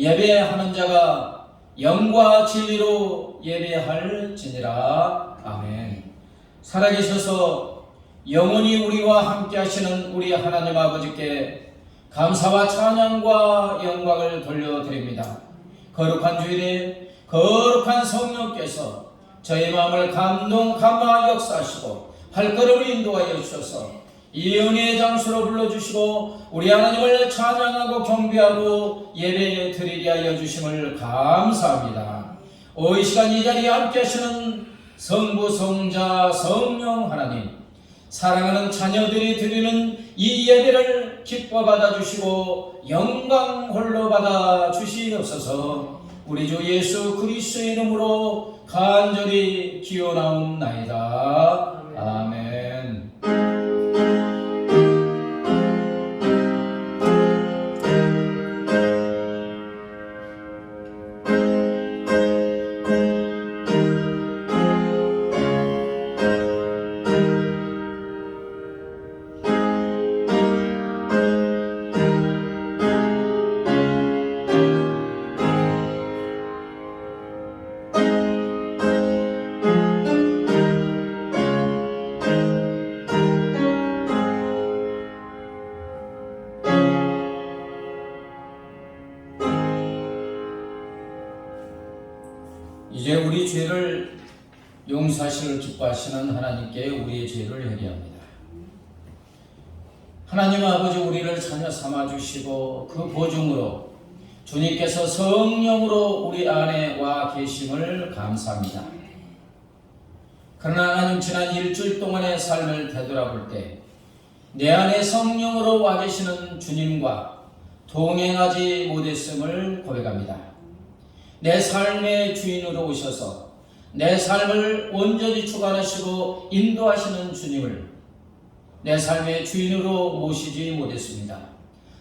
예배하는 자가 영과 진리로 예배할지니라. 아멘. 살아계셔서 영원히 우리와 함께 하시는 우리 하나님 아버지께 감사와 찬양과 영광을 돌려드립니다. 거룩한 주일에 거룩한 성령께서 저희 마음을 감화 역사하시고 발걸음을 인도하여 주셔서 이 은혜의 장소로 불러주시고 우리 하나님을 찬양하고 경배하고 예배 드리게 하여 주심을 감사합니다. 이 시간 이 자리에 함께 하시는 성부 성자 성령 하나님, 사랑하는 자녀들이 드리는 이 예배를 기뻐 받아주시고 영광 홀로 받아주시옵소서. 우리 주 예수 그리스도의 이름으로 간절히 기원하옵나이다. 아멘. 이제 우리 죄를 용서하시기를 기뻐하시는 하나님께 우리의 죄를 회개합니다. 하나님 아버지, 우리를 자녀 삼아주시고 그 보증으로 주님께서 성령으로 우리 안에 와 계심을 감사합니다. 그러나 하나님, 지난 일주일 동안의 삶을 되돌아볼 때 내 안에 성령으로 와 계시는 주님과 동행하지 못했음을 고백합니다. 내 삶의 주인으로 오셔서 내 삶을 온전히 주관하시고 인도하시는 주님을 내 삶의 주인으로 모시지 못했습니다.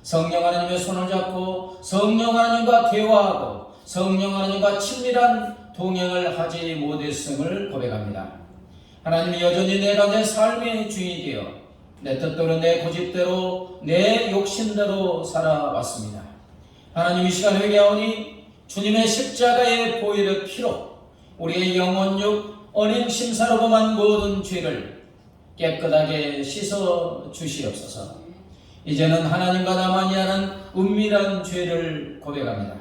성령 하나님의 손을 잡고 성령 하나님과 대화하고 성령 하나님과 친밀한 동행을 하지 못했음을 고백합니다. 하나님이 여전히 내가 내 삶의 주인이 되어 내 뜻대로 내 고집대로 내 욕심대로 살아왔습니다. 하나님, 이 시간 회개하오니 주님의 십자가의 보혈의 피로 우리의 영혼육 언행 심사로 범한 모든 죄를 깨끗하게 씻어 주시옵소서. 이제는 하나님과 나만이 하는 은밀한 죄를 고백합니다.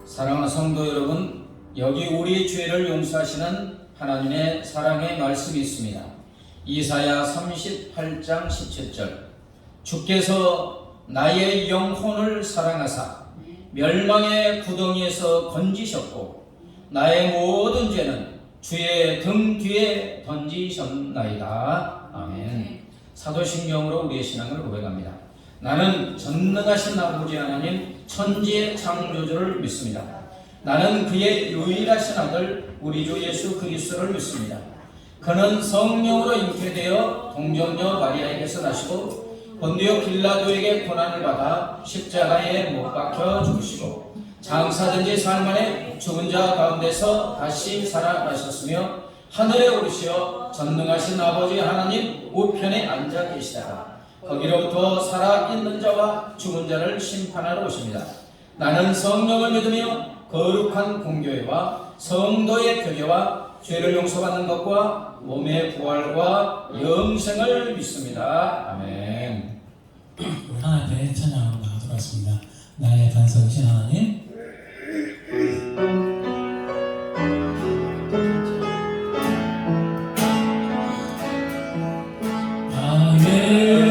사랑하는 성도 여러분, 여기 우리의 죄를 용서하시는 하나님의 사랑의 말씀이 있습니다. 이사야 38장 17절, 주께서 나의 영혼을 사랑하사 멸망의 구덩이에서 건지셨고 나의 모든 죄는 주의 등 뒤에 던지셨나이다. 아멘. 사도신경으로 우리의 신앙을 고백합니다. 나는 전능하신 아버지 하나님 천지의 창조주를 믿습니다. 나는 그의 유일하신 아들 우리 주 예수 그리스도를 믿습니다. 그는 성령으로 잉태되어 동정녀 마리아에게서 나시고 본디오 빌라도에게 고난을 받아 십자가에 못 박혀 죽으시고 장사된 지 사흘 만에 죽은 자 가운데서 다시 살아나셨으며 하늘에 오르시어 전능하신 아버지 하나님 우편에 앉아 계시다가 거기로부터 살아있는 자와 죽은 자를 심판하러 오십니다. 나는 성령을 믿으며 거룩한 공교회와 성도의 교제와 죄를 용서받는 것과 몸의 부활과 영생을 믿습니다. 아멘. 하나님의 찬양으로 나가도록 하겠습니다. 나의 반석이신 하나님, 나의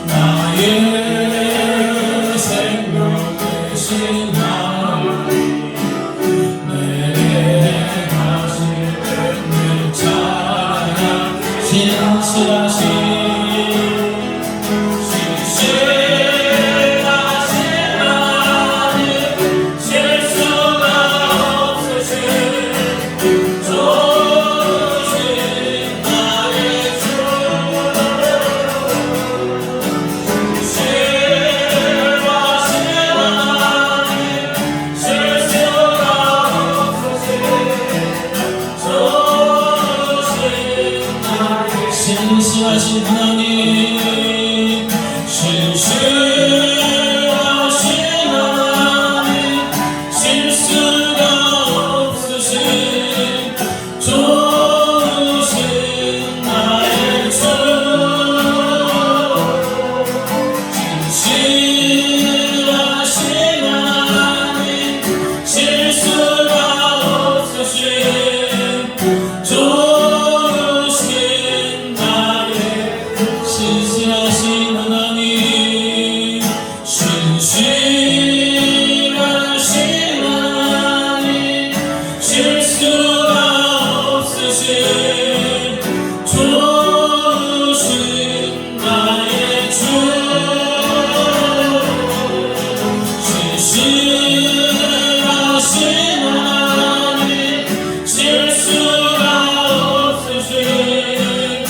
나의 생명 되신 하나님 내게 가시는 늘 찬양 신실하신 신실하신 하나님 신실하신 하나님 실수가 없으신 좋으신 나의 주 신실하신 하나님 실수가 없으신 신실하신 하나님 신실하신 하나님 실수가 없으신 좋으신 나의 주 신실하신 하나님 실수가 없으신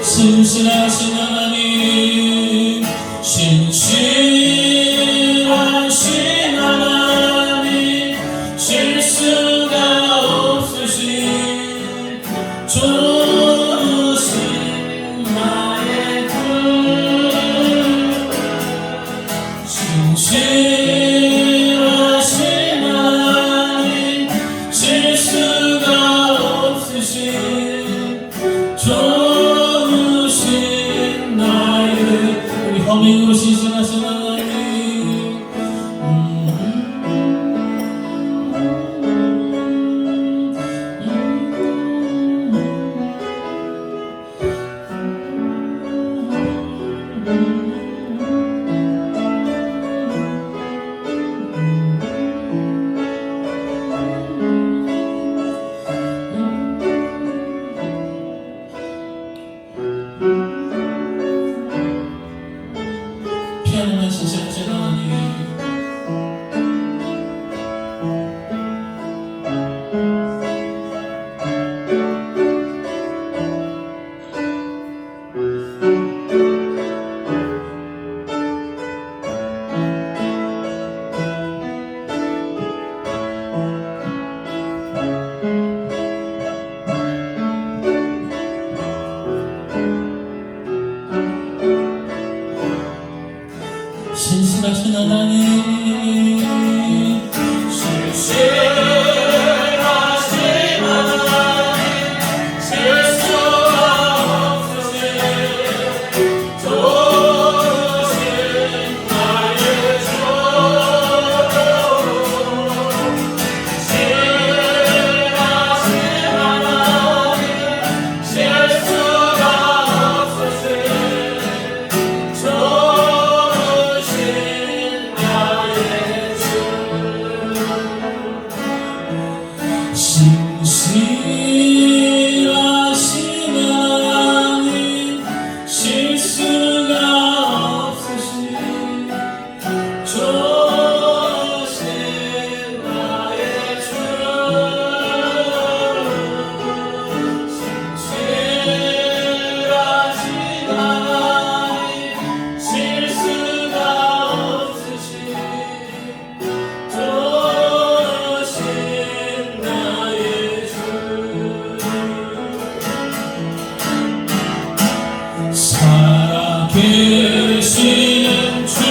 신실하신 하나님 신실하신 하나님 실수가 없으신 좋으신 나의 주 신실하신 하나님 실수가 없으신 좋으신 나의 우리 허밍으로 신실하신 하나님 피하는 신실하신 하나님 신실하신 하나님 신실하신 하나님 실수가 없으신 좋으신 나의 주 신실하신 하나님 실수가 없으신 신실하신 하나님 실수가 없으신 좋으신 나의 주 신실하신 하나님 실수가 없으신 살아계시는 주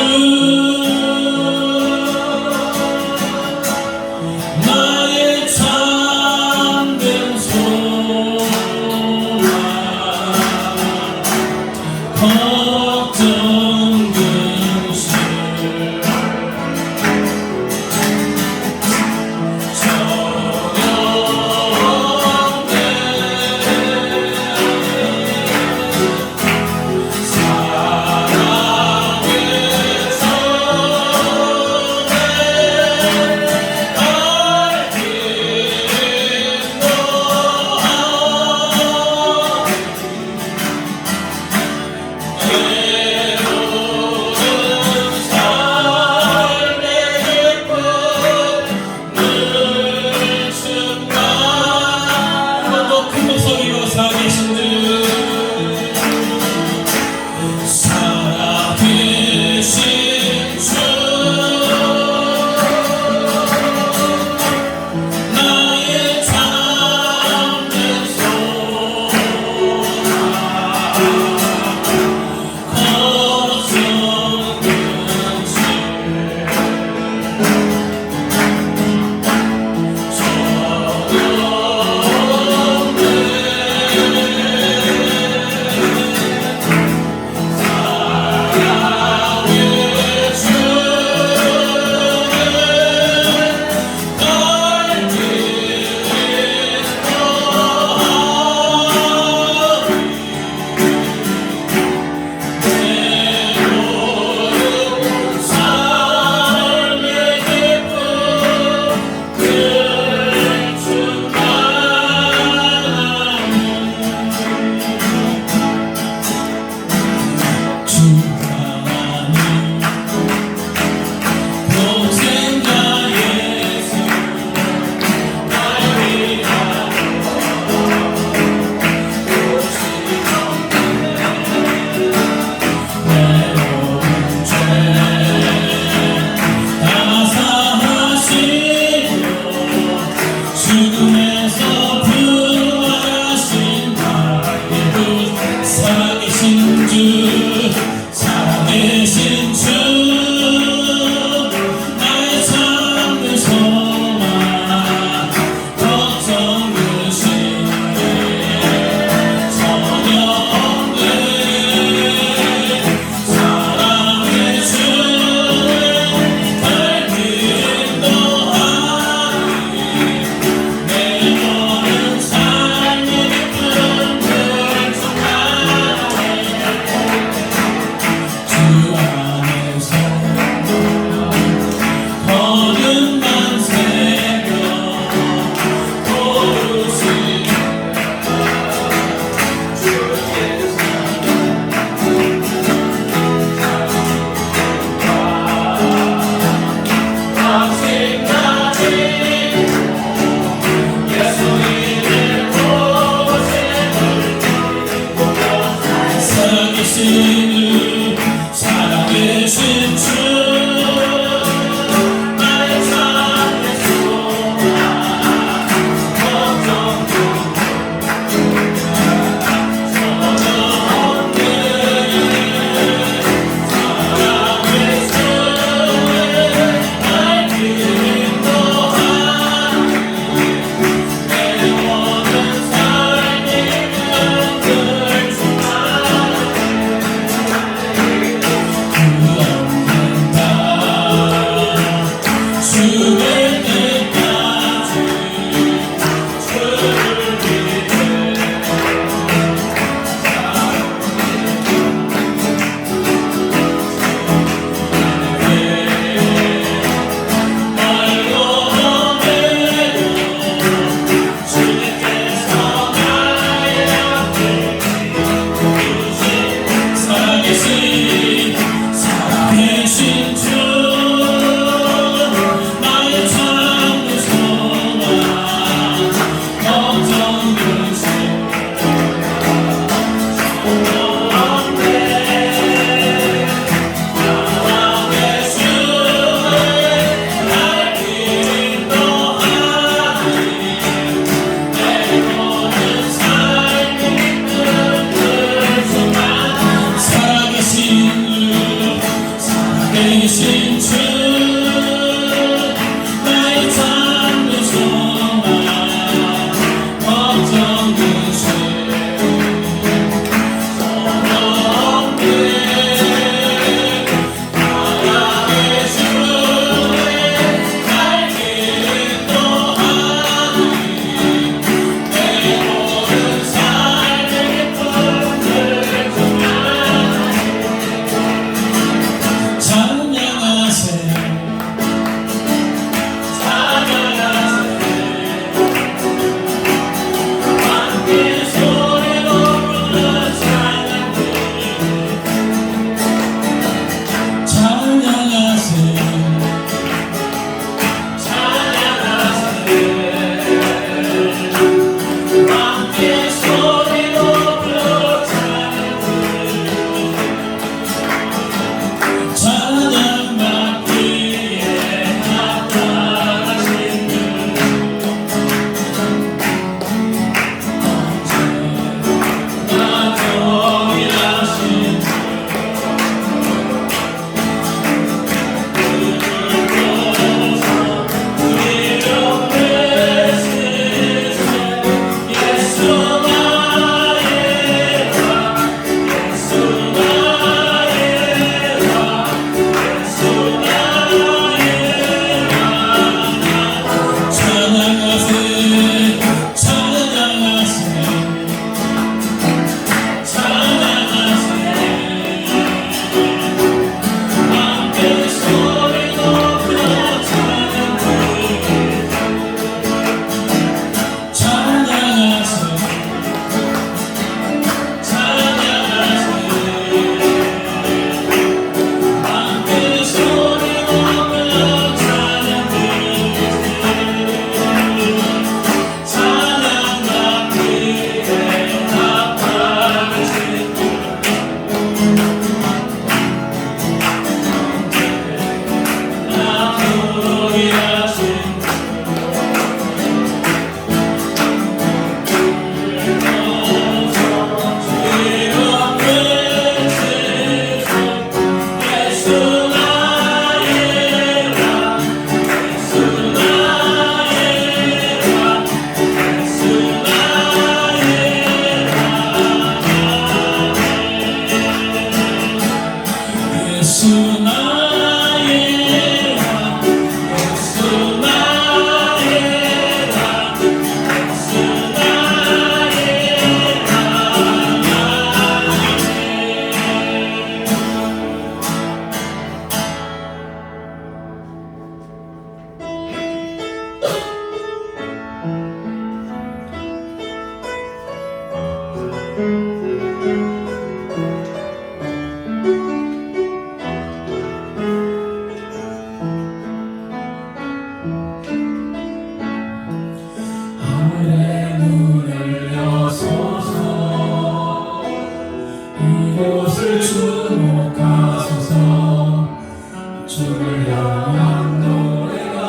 향한 노래가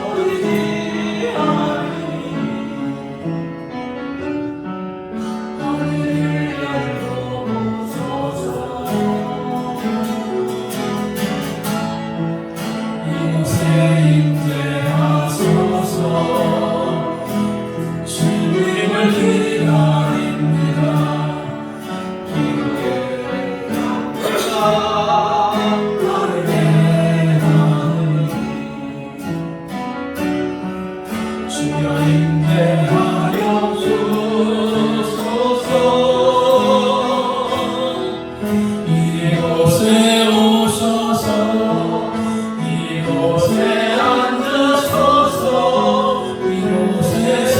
어디지 않으니 하늘을 열어보소서 이곳에 임재하소서 주님을 기다립니다 주여 임재하여 주소서 이곳에 오셔서 이곳에 앉으소서 이곳에서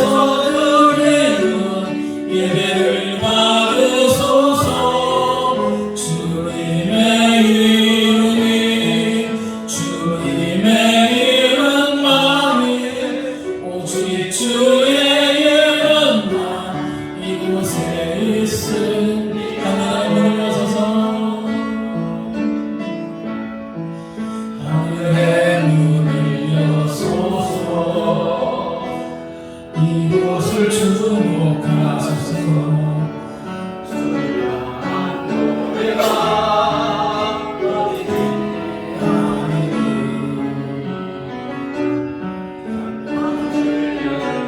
드리는 예배를 받으소서 주님의 이름이 주님의 이름만이 오직 주의 이름만 이곳에 있으니 하늘의 문을 여서서 하늘의 문을 여소서 이곳을 주목하소서 주를 향한 노래가 어디니 하늘을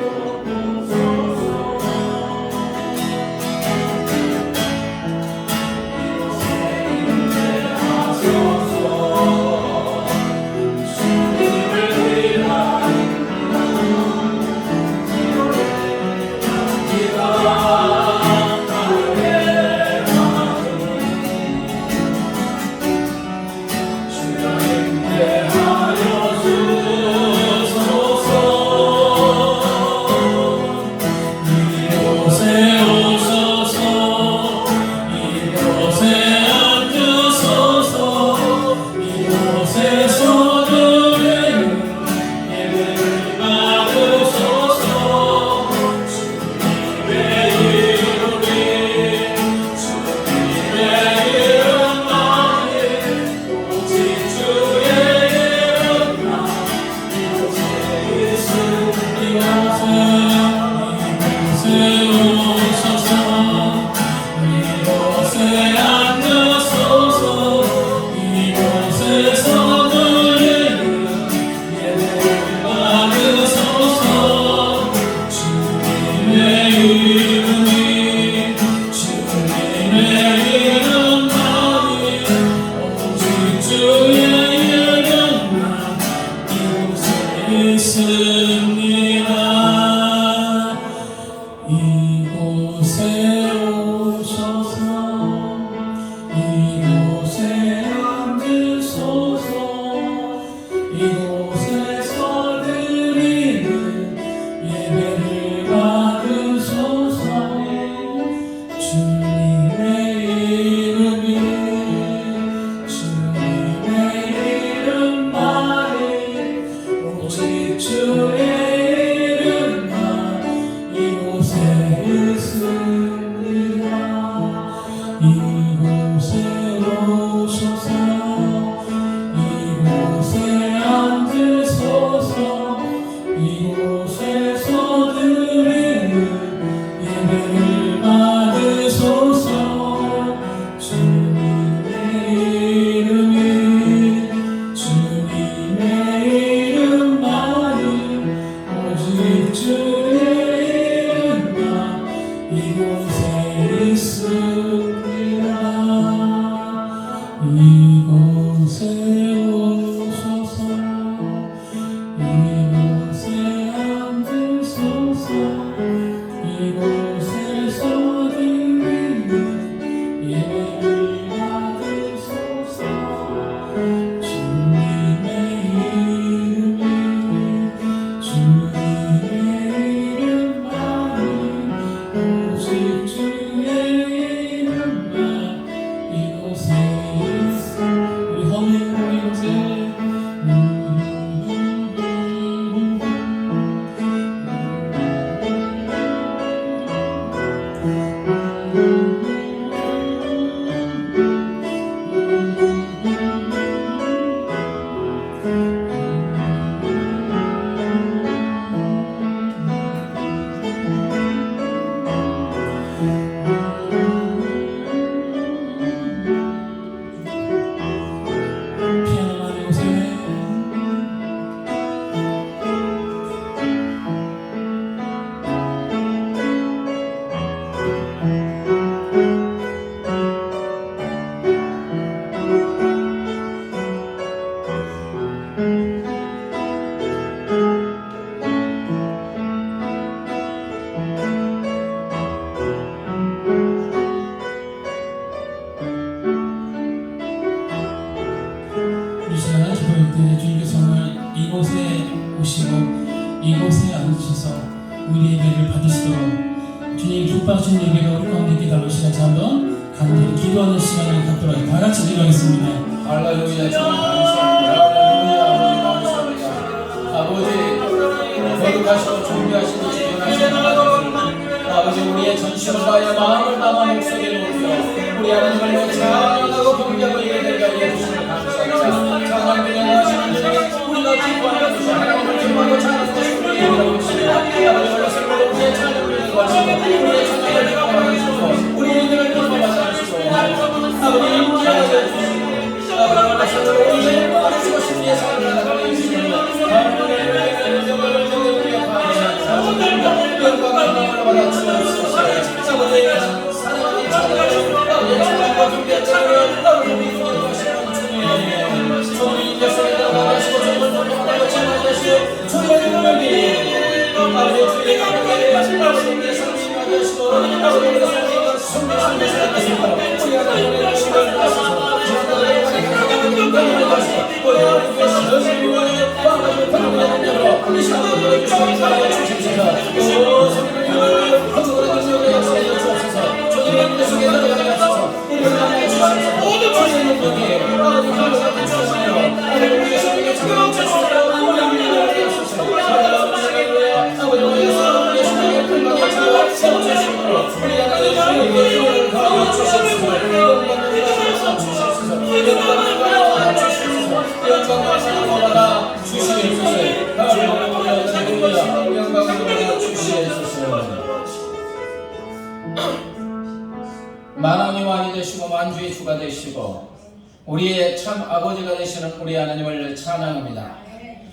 열어보소서 이곳에 임재하소서 주님을 이곳에서 드리는 예배를 받으소서 주님의 이름이 주님의 이름만이 오직 주의 이름만 이곳에 있으니 이곳에 오셔서 이곳에 앉으소서 이곳에서 드리는 예배를 받으소서 주님의 이름이 주님의 이름만이 오직 주의 이름만 이곳에 있습니다 이곳에 오셔서 이곳에 앉으소서 이곳에서 드리는 예배를 받으소서 주님의 이름이 주님의 이름만이 오직 주의 이 시간을 기도할 때 주님께서 오늘 이곳에 오시고 이곳에 앉으셔서 우리 예배를 받으시도록 주님 기뻐하시는 예배가 우리 가운데 있게 달라시다. 한번 간절히 기도하는 시간을 갖도록 다 같이 기도하겠습니다. 할렐루야. 주님 감사합니다. 할렐루야. 아버지 감사합니다. 아버지 거룩하시고 존귀하시고 지존하시는 아버지 우리의 전심을 다하여 마음을 담아 목소리를 높여 우리 하나님을 찬양하고 경배하고 예배드리게 하여 주시는 감사합니다. 찬양 기념하시는 주님 우리가 기뻐하는 것이 하나님을 기뻐하고 찬양하는 것이 우리의 예배라고 하십니다. 아버지 올라서고 우리의 찬양을 기뻐하시고 우리의 찬양을 기뻐하시고 우리의 예배를 기뻐하시고 아버지 인자하여 주시고 아버지 올라서고 우리의 예배를 주시고 우리의 삶을 나가게 해주시고 하나님의 영광을 우리가 받으시고 영광을 받아 주옵소서. 아버지 사랑하는 자녀들 아버지 찬양과 경배 찬양을 아버지 기뻐하시는 주님 주님 인자성에 들어가시고 주님을 높여하고 찬양하시고 주님의 능력이 아버지 주의 가운데 아버지의 성심하게 하시고 아버지의 성심을 성대하게 하시고 우리 하나님의 주님을 하시고 주님의 하나님의 영광을 하시고 우리 하나님의 선생님을 아버지 권능의 능력으로 이 시간을 보여주시고 인도하여 주시옵소서. 성령님을 거룩한 능력으로 역사해 주옵소서. 주님의 은혜 속에 들어가게 하소서. 우리 하나님의 주시옵소서. 모든 주의 능력이 아버지 하나님의 주시옵소서. 아버지 우리의 성령의 작용을 주시옵소서. 우리의 능력을 주옵소서. 아버지 우리의 성령의 근방에 주어 세워주시고 우리 하나님의 주님을 가하여 주시옵소서. 영광을 주시옵소서. 영광을 받아 주시옵소서. 영광을 받아 주시옵소서. 할렐루야. 영광을 받아 주시옵소서. 만왕의 왕이 되시고 만주의 주가 되시고 우리의 참 아버지가 되시는 우리 하나님을 찬양합니다.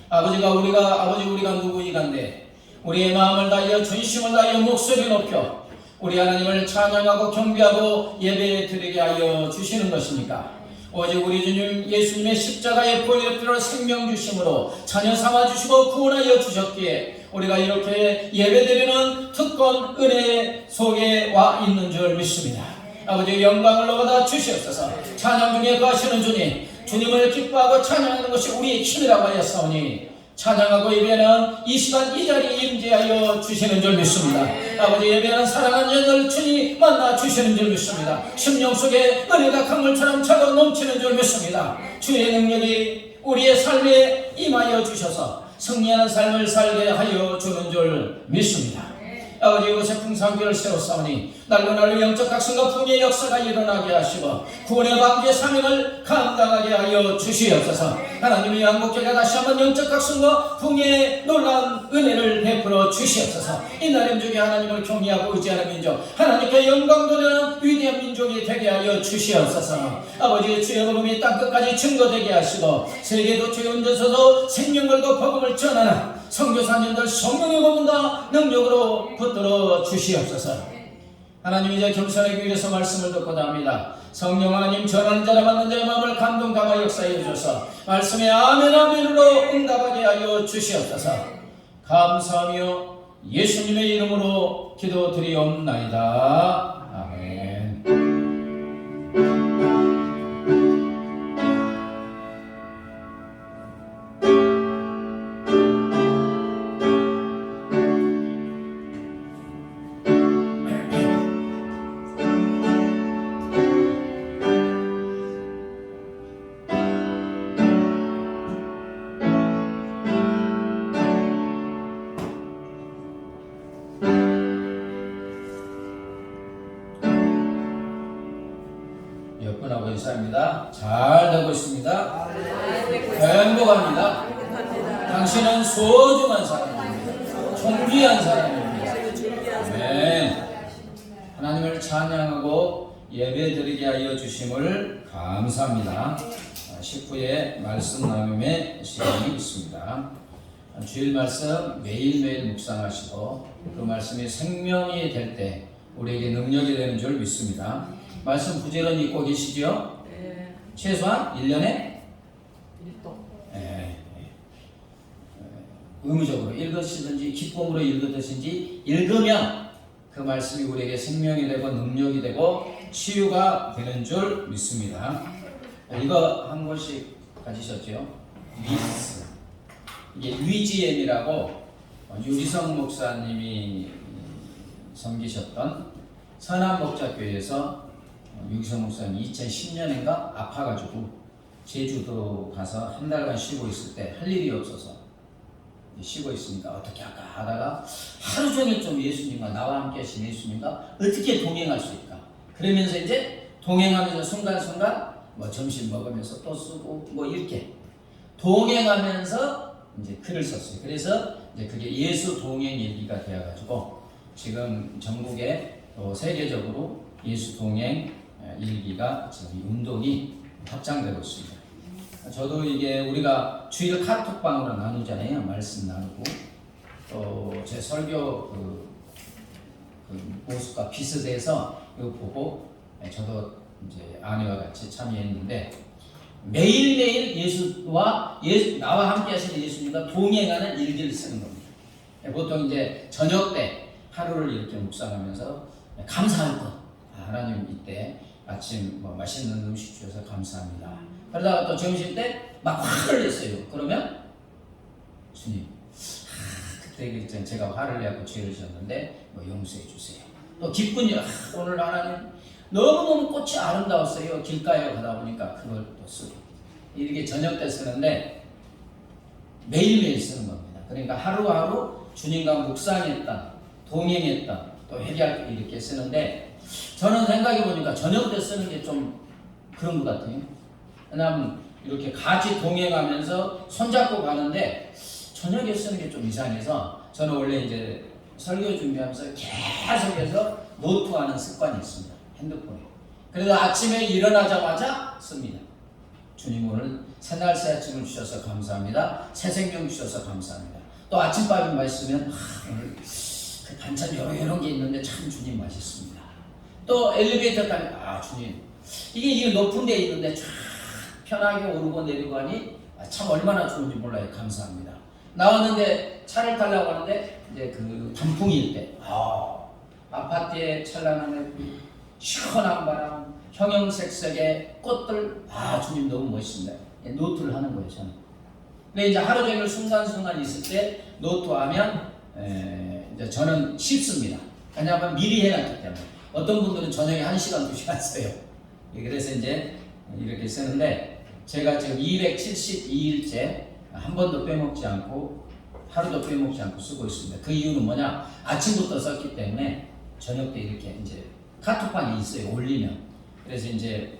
아버지 우리가 누구이간데 우리의 마음을 다하여 전심을 다하여 목소리 높여 우리 하나님을 찬양하고 경배하고 예배 드리게 하여 주시는 것입니까? 오직 우리 주님 예수님의 십자가의 보혈로 생명 주심으로 자녀 삼아 주시고 구원하여 주셨기에 우리가 이렇게 예배 드리는 특권 은혜 속에 와 있는 줄 믿습니다. 아버지 영광을 받아 주시옵소서. 찬양 중에 거하시는 주님 주님을 기뻐하고 찬양하는 것이 우리의 힘이라고 하였사오니 찬양하고 예배하는 이 시간 이 자리에 임재하여 주시는 줄 믿습니다. 아버지 예배하는 사랑하는 자들 주님 만나 주시는 줄 믿습니다. 심령 속에 은혜가 강물처럼 차고 넘치는 줄 믿습니다. 주의 능력이 우리의 삶에 임하여 주셔서 승리하는 삶을 살게 하여 주는 줄 믿습니다. 아버지 이곳에 풍성교를 세웠사오니 날로 영적 각성과 풍의 역사가 일어나게 하시고 구원의 방주의 사명을 감당하게 하여 주시옵소서. 하나님의 한국교회가 다시 한번 영적 각성과 풍의 놀라운 은혜를 베풀어 주시옵소서. 이 나름 중에 하나님을 경외하고 의지하는 민족 하나님께 영광 돌리는 위대한 민족이 되게 하여 주시옵소서. 아버지 주의 복음이 땅끝까지 증거되게 하시고 세계도 주의 운전서도 생명 걸고 복음을 전하는 선교사님들 성령의 복음과 능력으로 붙들어 주시옵소서. 하나님 이제 겸손하기 위해서 말씀을 듣고자 합니다. 성령 하나님 전하는 자라 받는 자의 마음을 감동 감화 역사해 주셔서 말씀에 아멘 아멘으로 응답하게 하여 주시옵소서. 감사하며 예수님의 이름으로 기도드리옵나이다. 아멘. 여건하고 인사합니다. 잘 되고 있습니다. 행복합니다. 당신은 소중한 사람입니다. 존귀한 사람입니다. 아멘. 하나님을 찬양하고 예배드리게 하여 주심을 감사합니다. 19의 말씀 나눔의 시간이 있습니다. 주일 말씀 매일매일 묵상하시고 그 말씀이 생명이 될 때 우리에게 능력이 되는 줄 믿습니다. 말씀 부지런히 읽고 계시죠? 네. 최소한 1년에 1도. 의무적으로 읽으시든지 기쁨으로 읽으든지 읽으면 그 말씀이 우리에게 생명이 되고 능력이 되고 치유가 되는 줄 믿습니다. 이거 한 권씩 가지셨죠? 미스. 이게 위지엠이라고 유리성 목사님이 섬기셨던 선한목자교회에서 유리성 목사님이 2010년인가 아파가지고 제주도 가서 한 달간 쉬고 있을 때 할 일이 없어서 쉬고 있으니까 어떻게 할까 하다가 하루 종일 좀 예수님과 나와 함께 하신 예수님과 어떻게 동행할 수 있을까 그러면서 이제 동행하면서 순간순간 뭐 점심 먹으면서 또 쓰고 뭐 이렇게 동행하면서 이제 글을 썼어요. 그래서 이제 그게 예수 동행 일기가 되어가지고 지금 전국에 또 세계적으로 예수 동행 일기가 지금 운동이 확장되고 있습니다. 저도 이게 우리가 주일 카톡방으로 나누잖아요. 말씀 나누고 또 제 설교 그 모습과 비슷해서 이거 보고 저도 이제 아내와 같이 참여했는데 매일매일 예수와 나와 함께 하시는 예수님과 동행하는 일기를 쓰는 겁니다. 보통 이제 저녁 때 하루를 이렇게 묵상하면서 감사할 것 하나님 이때 아침 뭐 맛있는 음식 주셔서 감사합니다. 그러다가 또 점심 때 막 화를 냈어요. 그러면 주님 그때 제가 화를 내고 죄를 지었는데 뭐 용서해 주세요. 또 기쁜 일 오늘 하나님 너무너무 꽃이 아름다웠어요. 길가에 가다 보니까 그걸 또 쓰고 이렇게 저녁 때 쓰는데 매일매일 쓰는 겁니다. 그러니까 하루하루 주님과 묵상했던 동행했던 또 회개할 때 이렇게 쓰는데 저는 생각해 보니까 저녁 때 쓰는 게 좀 그런 것 같아요. 왜냐하면 이렇게 같이 동행하면서 손잡고 가는데 저녁에 쓰는 게 좀 이상해서 저는 원래 이제 설교 준비하면서 계속해서 노트하는 습관이 있습니다. 핸드폰에. 그래서 아침에 일어나자마자 씁니다. 주님 오늘 새날 새 아침을 주셔서 감사합니다. 새 생명 주셔서 감사합니다. 또 아침밥이 맛있으면 오늘 그 반찬 이런 게 있는데 참 주님 맛있습니다. 또 엘리베이터 타면 주님 이게 높은 데 있는데 쫙 편하게 오르고 내리고 하니 참 얼마나 좋은지 몰라요. 감사합니다. 나왔는데 차를 타려고 하는데 이제 그 단풍일 때 아파트에 찬란한 시원한 바람 형형색색의 꽃들 주님 너무 멋있습니다. 노트를 하는 거예요. 저는. 근데 이제 하루 종일 순간순간 있을 때 노트하면 이제 저는 쉽습니다. 왜냐하면 미리 해놨기 때문에 어떤 분들은 저녁에 1시간 2시간 써요. 그래서 이제 이렇게 쓰는데 제가 지금 272일째 한 번도 빼먹지 않고 하루도 빼먹지 않고 쓰고 있습니다. 그 이유는 뭐냐? 아침부터 썼기 때문에 저녁 때 이렇게 이제 카톡방이 있어요. 올리면. 그래서 이제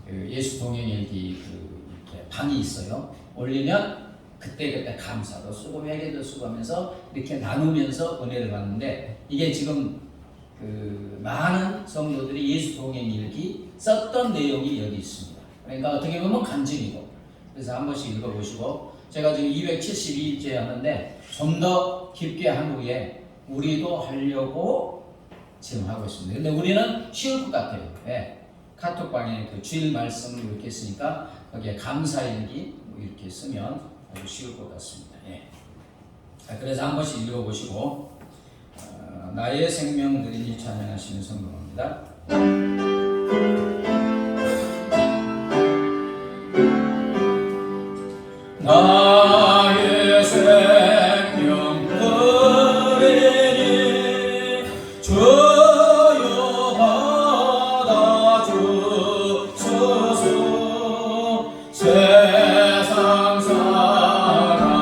그 예수 동행일기 이렇게 방이 있어요. 올리면 그때 감사도 쓰고 회개도 쓰고 하면서 이렇게 나누면서 은혜를 받는데 이게 지금 그 많은 성도들이 예수 동행일기 썼던 내용이 여기 있습니다. 그러니까 어떻게 보면 간증이고 그래서 한 번씩 읽어보시고 제가 지금 272일째 하는데 좀 더 깊게 한 후에 우리도 하려고 지금 하고 있습니다. 근데 우리는 쉬울 것 같아요. 카톡방에 그 주일 말씀을 이렇게 쓰니까 거기에 감사일기 이렇게 쓰면 아주 쉬울 것 같습니다. 그래서 한 번씩 읽어보시고 나의 생명 드리니 찬양하시는 성경입니다. 나의 생명 드리니 주여 받아주소서. 세상 살아갈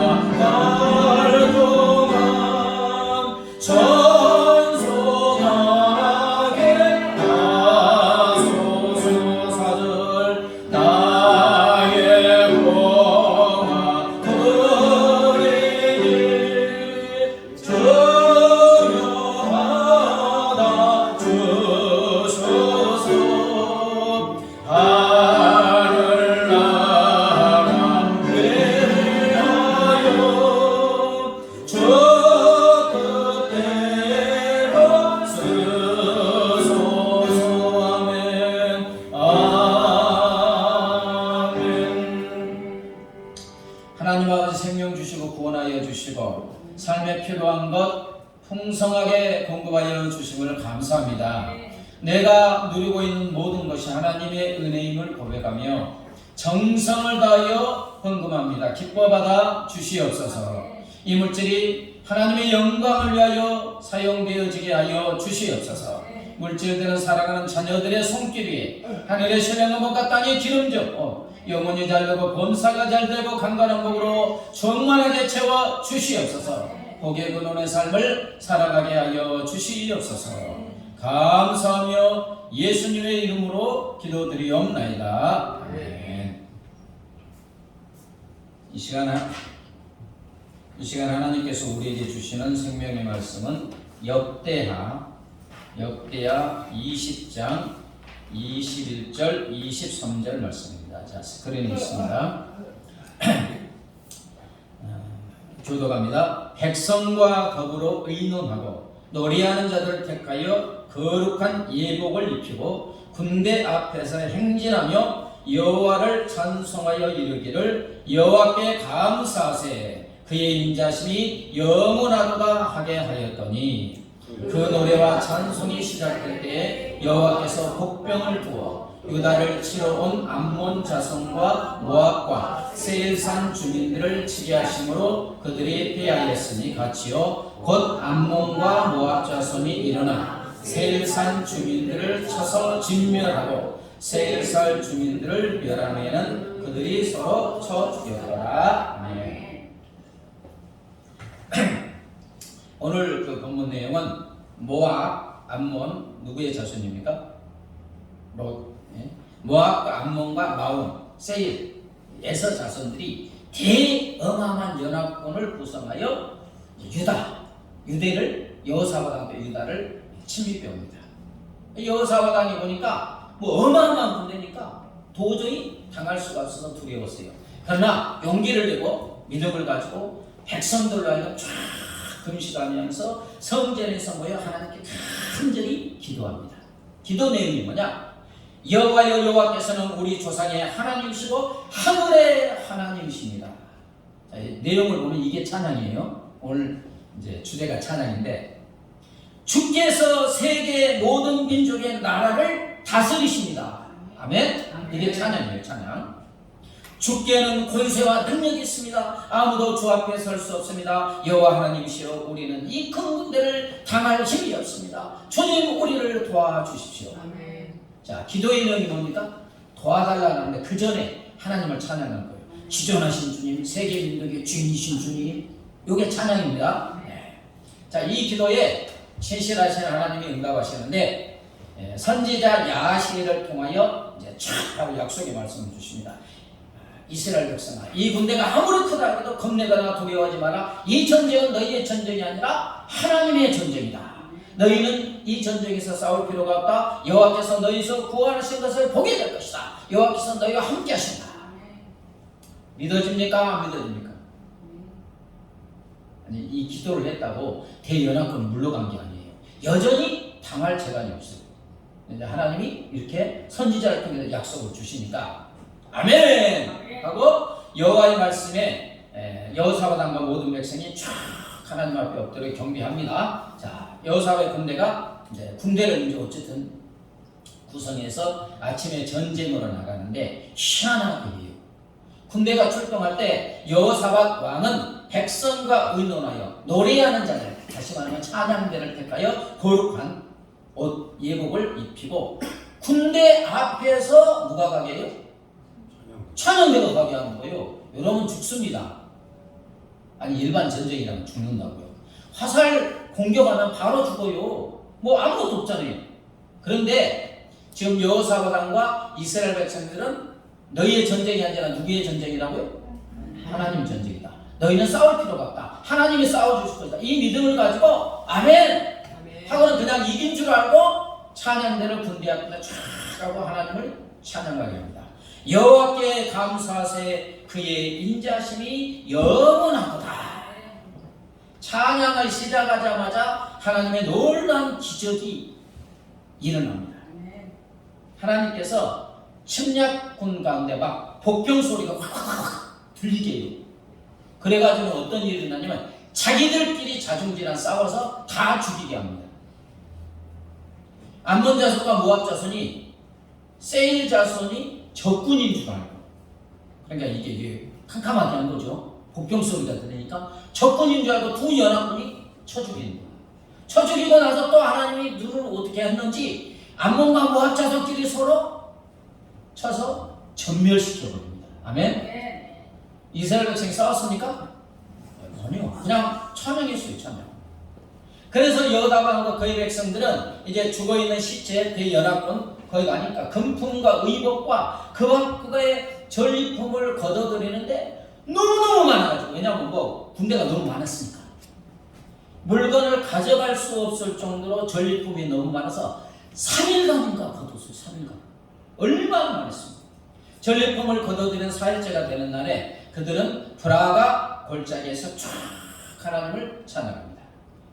동안 전송하게 하소서. 4절 나의 봉화 드리니 주여 받아주소서. 하늘나라 위하여 주 뜻대로 쓰소서. 아멘. 아멘. 하나님 아버지 생명 주시고 구원하여 주시고 삶에 필요한 것 풍성하게 공급하여 주심을 감사합니다. 내가 누리고 있는 모든 것이 하나님의 은혜임을 고백하며 정성을 다하여 헌금합니다. 기뻐받아 주시옵소서. 이 물질이 하나님의 영광을 위하여 사용되어지게 하여 주시옵소서. 물질들은 살아가는 자녀들의 손길 위에 하늘의 신령한 복과 땅의 기름졌고 영혼이 잘되고 범사가 잘되고 강건한 복으로 충만하게 채워 주시옵소서. 복의 근원의 삶을 살아가게 하여 주시옵소서. 감사하며 예수님의 이름으로 기도드리옵나이다. 아멘. 이 시간 하나님께서 우리에게 주시는 생명의 말씀은 역대하 20장 21절 23절 말씀입니다. 자, 스크린에 있습니다. 교도갑니다. 백성과 더불어 의논하고 노래하는 자들을 택하여 거룩한 예복을 입히고 군대 앞에서 행진하며 여호와를 찬송하여 이르기를 여호와께 감사하세 그의 인자심이 영원하도다 하게 하였더니 그 노래와 찬송이 시작될 때에 여호와께서 복병을 두어 유다를 치러 온 암몬 자손과 모압과 세일산 주민들을 치게 하심으로 그들이 패하였으니 같이요 곧 암몬과 모압 자손이 일어나 세일산 주민들을 쳐서 진멸하고 세일산 주민들을 멸한 후에는 그들이 서로 쳐 죽였더라. 아멘. 오늘 그 본문 내용은 모압, 암몬 누구의 자손입니까? 모압과 암몬과 마온, 세일에서 자손들이 대어마한 연합군을 구성하여 여호사밧 왕도 유다를 침입해 옵니다. 여호사밧 왕이 보니까 뭐 어마어마한 군대니까 도저히 당할 수가 없어서 두려웠어요. 그러나 용기를 내고 믿음을 가지고 백성들로 하여금 쫙 금식하면서 성전에서 모여 하나님께 간절히 기도합니다. 기도 내용이 뭐냐? 여호와여 여호와께서는 우리 조상의 하나님이시고 하늘의 하나님이십니다. 자, 내용을 보면 이게 찬양이에요. 오늘 이제 주제가 찬양인데 주께서 세계 모든 민족의 나라를 다스리십니다. 아멘. 이게 찬양이에요. 찬양. 주께는 권세와 능력이 있습니다. 아무도 주 앞에 설 수 없습니다. 여호와 하나님이시여 우리는 이 큰 군대를 당할 힘이 없습니다. 주님 우리를 도와주십시오. 아멘. 자, 기도의 내용이 뭡니까? 도와달라는데 그 전에 하나님을 찬양하는 거예요. 지존하신 주님, 세계 민족의 주인이신 주님, 이게 찬양입니다. 네. 자, 이 기도에 신실하신 하나님이 응답하시는데 선지자 야시를 통하여 이제 촥 하고 약속의 말씀을 주십니다. 이스라엘 백성아, 이 군대가 아무리 크다 해도 겁내거나 두려워하지 마라. 이 전쟁은 너희의 전쟁이 아니라 하나님의 전쟁이다. 너희는 이 전쟁에서 싸울 필요가 없다. 여호와께서 너희에서 구원하신 것을 보게 될 것이다. 여호와께서 너희와 함께 하신다. 믿어집니까? 안 믿어집니까? 아니, 이 기도를 했다고 대연합군이 물러간 게 아니에요. 여전히 당할 재간이 없어요. 하나님이 이렇게 선지자를 통해서 약속을 주시니까 아멘! 하고 여호와의 말씀에 여호사밧 왕과 모든 백성이 쫙 하나님 앞에 엎드려 경배합니다. 자, 여호사밧의 군대가 이제 군대를 이제 어쨌든 구성해서 아침에 전쟁으로 나가는데 희한한 일이에요. 군대가 출동할 때 여호사밧 왕은 백성과 의논하여 노래하는 자들, 다시 말하면 찬양대를 택하여 거룩한 옷 예복을 입히고 군대 앞에서 누가 가게 해요? 찬양대가 가게 하는 거예요. 여러분 죽습니다. 아니 일반 전쟁이라면 죽는다고요. 화살 공격하면 바로 죽어요. 뭐 아무것도 없잖아요. 그런데 지금 여호사밧 왕과 이스라엘 백성들은 너희의 전쟁이 아니라 누구의 전쟁이라고요? 하나님 전쟁이다. 너희는 싸울 필요가 없다. 하나님이 싸워주실 것이다. 이 믿음을 가지고 아멘! 하고는 그냥 이긴 줄 알고 찬양대를 군대 앞에다 쫙 하고 하나님을 찬양하게 합니다. 여호와께 감사하세 그의 인자심이 영원하도다. 찬양을 시작하자마자 하나님의 놀라운 기적이 일어납니다. 하나님께서 침략군 가운데 막 복병 소리가 확 들리게 해요. 그래가지고 어떤 일이 일어나냐면 자기들끼리 자중질환 싸워서 다 죽이게 합니다. 암몬 자손과 모압 자손이 세일 자손이 적군인 줄 알고 그러니까 이게 캄캄하게 한 거죠. 복병 소리가 들리니까 적군인 줄 알고 두 연합군이 쳐 죽이는 거예요. 쳐 죽이고 나서 또 하나님이 누를 어떻게 했는지 암몬과 모압 자손끼리 서로 쳐서 전멸시켜 버립니다. 아멘. 이스라엘 백성이 싸웠습니까? 아니요. 그냥 찬양했어요. 찬양. 그래서 여호다방과 그의 백성들은 이제 죽어있는 시체 그 연합군 거기 가니까 금품과 의복과 그의 전리품을 걷어들이는데 너무너무 많아가지고, 왜냐하면 뭐 군대가 너무 많았으니까 물건을 가져갈 수 없을 정도로 전리품이 너무 많아서 3일간인가 걷었어요. 3일간. 얼마나 많았습니까? 전리품을 걷어들이는 4일째가 되는 날에 그들은 브라가 골짜기에서 쫙 하나님을 찬양합니다.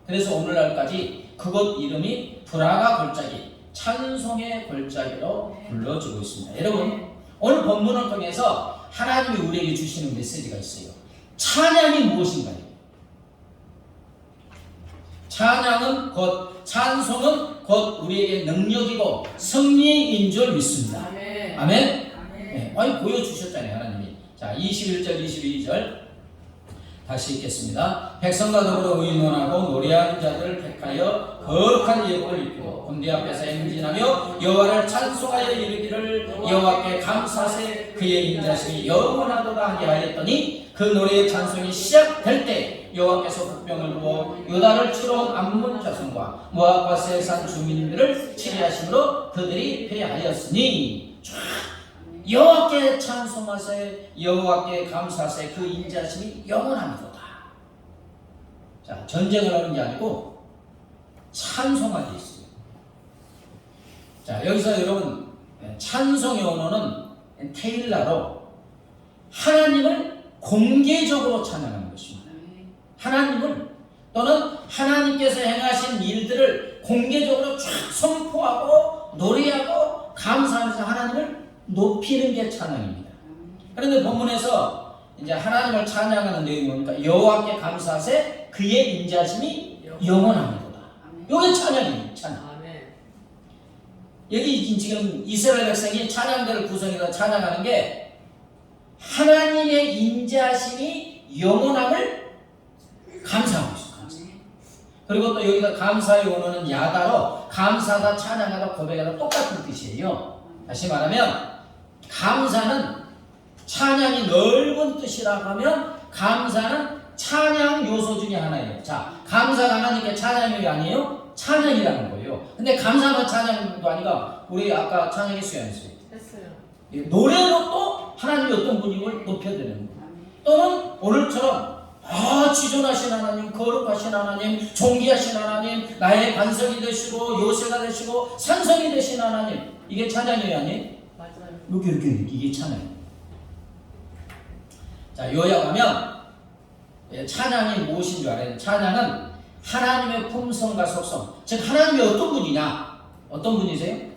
그래서 오늘날까지 그곳 이름이 브라가 골짜기, 찬송의 골짜기로 불러지고 있습니다. 여러분, 오늘 본문을 통해서 하나님이 우리에게 주시는 메시지가 있어요. 찬양이 무엇인가요? 찬양은 곧, 찬송은 곧 우리에게 능력이고 승리인 줄 믿습니다. 아멘. 아멘? 네, 아니 보여주셨잖아요, 하나님이. 자, 21절, 22절 다시 읽겠습니다. 백성과 더불어 의논하고 노래하는 자들을 택하여 거룩한 예복을 입히고 군대 앞에서 행진하며 여호와를 찬송하여 이르기를 여호와께 감사세 그의 인자심이 영원하도다 하게 하였더니 그 노래의 찬송이 시작될 때 여호와께서 국병을 부어 유다를 치러 온 암몬 자손과 모압과 세산 주민들을 치리하심으로 그들이 패하였으니 여호와께 찬송하세 여호와께 감사하세 그 인자심이 영원합니다. 자, 전쟁을 하는 게 아니고 찬송하게 있어요. 자, 여기서 여러분 찬송의 언어는 테일라로 하나님을 공개적으로 찬양하는 것입니다. 하나님을 또는 하나님께서 행하신 일들을 공개적으로 쫙 선포하고 노래하고 감사하면서 하나님을 높이는 게 찬양입니다. 그런데 본문에서 이제 하나님을 찬양하는 내용이 뭡니까? 여호와께 감사하세 그의 인자심이 영원합니다. 이게 찬양입니다. 찬양. 여기 지금 이스라엘 백성이 찬양대를 구성해서 찬양하는 게 하나님의 인자심이 영원함을 감사하고 있어요. 감사. 그리고 또 여기가 감사의 원어는 야다로 감사하다, 찬양하다, 고백하다 똑같은 뜻이에요. 다시 말하면 감사는 찬양이 넓은 뜻이라고 하면 감사는 찬양 요소 중에 하나예요. 자, 감사가 하나님께 찬양이 아니에요? 찬양이라는 거예요. 근데 감사만 찬양도 아니라 우리 아까 찬양했어요, 안 했어요? 했어요. 노래로 또 하나님이 어떤 분임을 높여드리는 거예요. 또는 오늘처럼 지존하신 하나님, 거룩하신 하나님, 존귀하신 하나님, 나의 반석이 되시고 요새가 되시고 산성이 되신 하나님, 이게 찬양이에요, 아니에요? 맞아요. 이렇게 이게 찬양이에요. 자, 요약하면 찬양이 무엇인 줄 알아요? 찬양은 하나님의 품성과 속성, 즉 하나님이 어떤 분이냐? 어떤 분이세요?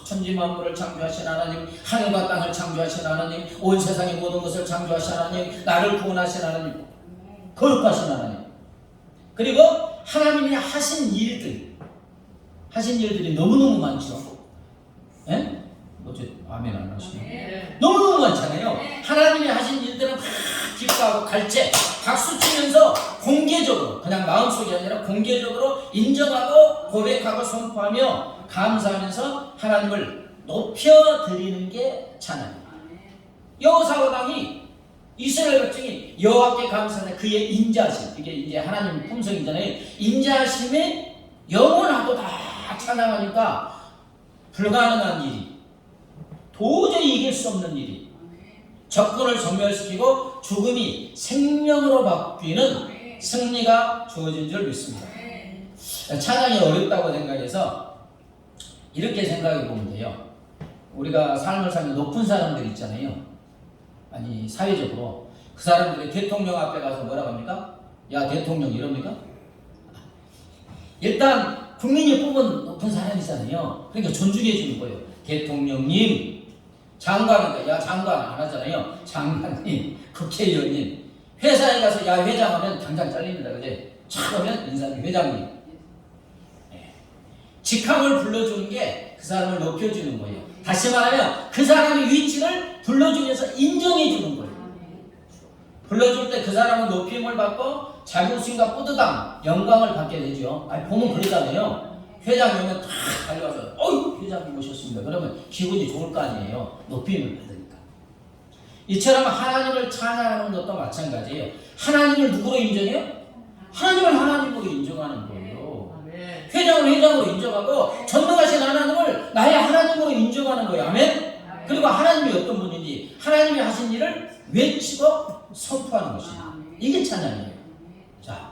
천지만물을 창조하신 하나님, 하늘과 땅을 창조하신 하나님, 온 세상의 모든 것을 창조하신 하나님, 나를 구원하신 하나님, 거룩하신 하나님. 그리고 하나님이 하신 일들이 너무너무 많죠. 예? 어째 아멘 안 하시네. 너무너무 많잖아요. 하나님이 하신 일들은 막 기뻐하고 갈채 박수 치면서 공개적으로, 그냥 마음속이 아니라 공개적으로 인정하고 고백하고 선포하며 감사하면서 하나님을 높여드리는 게 찬양입니다. 여호사밧 이스라엘 백성이 여호와께 감사하는 그의 인자심, 이게 이제 하나님 품성이잖아요. 인자심이 영원하도다 찬양하니까 불가능한 일이, 도저히 이길 수 없는 일이, 적군을 전멸시키고 죽음이 생명으로 바뀌는 승리가 주어진 줄 믿습니다. 찬양이 어렵다고 생각해서 이렇게 생각해 보면 돼요. 우리가 삶을 살면 높은 사람들 있잖아요. 아니, 사회적으로 그 사람들이 대통령 앞에 가서 뭐라고 합니까? 야, 대통령 이럽니까? 일단 국민이 뽑은 높은 사람이잖아요. 그러니까 존중해 주는 거예요. 대통령님, 장관은 야 장관 안 하잖아요. 장관님, 국회의원님. 회사에 가서 야 회장 하면 당장 잘립니다. 그제? 착 하면 인사님, 회장님. 네. 직함을 불러주는 게 그 사람을 높여주는 거예요. 다시 말하면 그 사람의 위치를 불러주면서 인정해 주는 거예요. 불러줄 때 그 사람은 높임을 받고 자부심과 뿌듯함, 영광을 받게 되죠. 아니, 보면 그러잖아요. 회장이 오면 다 달려와서 어이 회장님 오셨습니다. 그러면 기분이 좋을 거 아니에요. 높임을 받으니까. 이처럼 하나님을 찬양하는 것도 마찬가지예요. 하나님을 누구로 인정해요? 하나님을 하나님으로 인정하는 거예요. 회장을 회장으로 인정하고 전능하신 하나님을 나의 하나님으로 인정하는 거예요. 아멘? 그리고 하나님이 어떤 분인지 하나님이 하신 일을 외치고 선포하는 것입니다. 이게 찬양이에요. 자,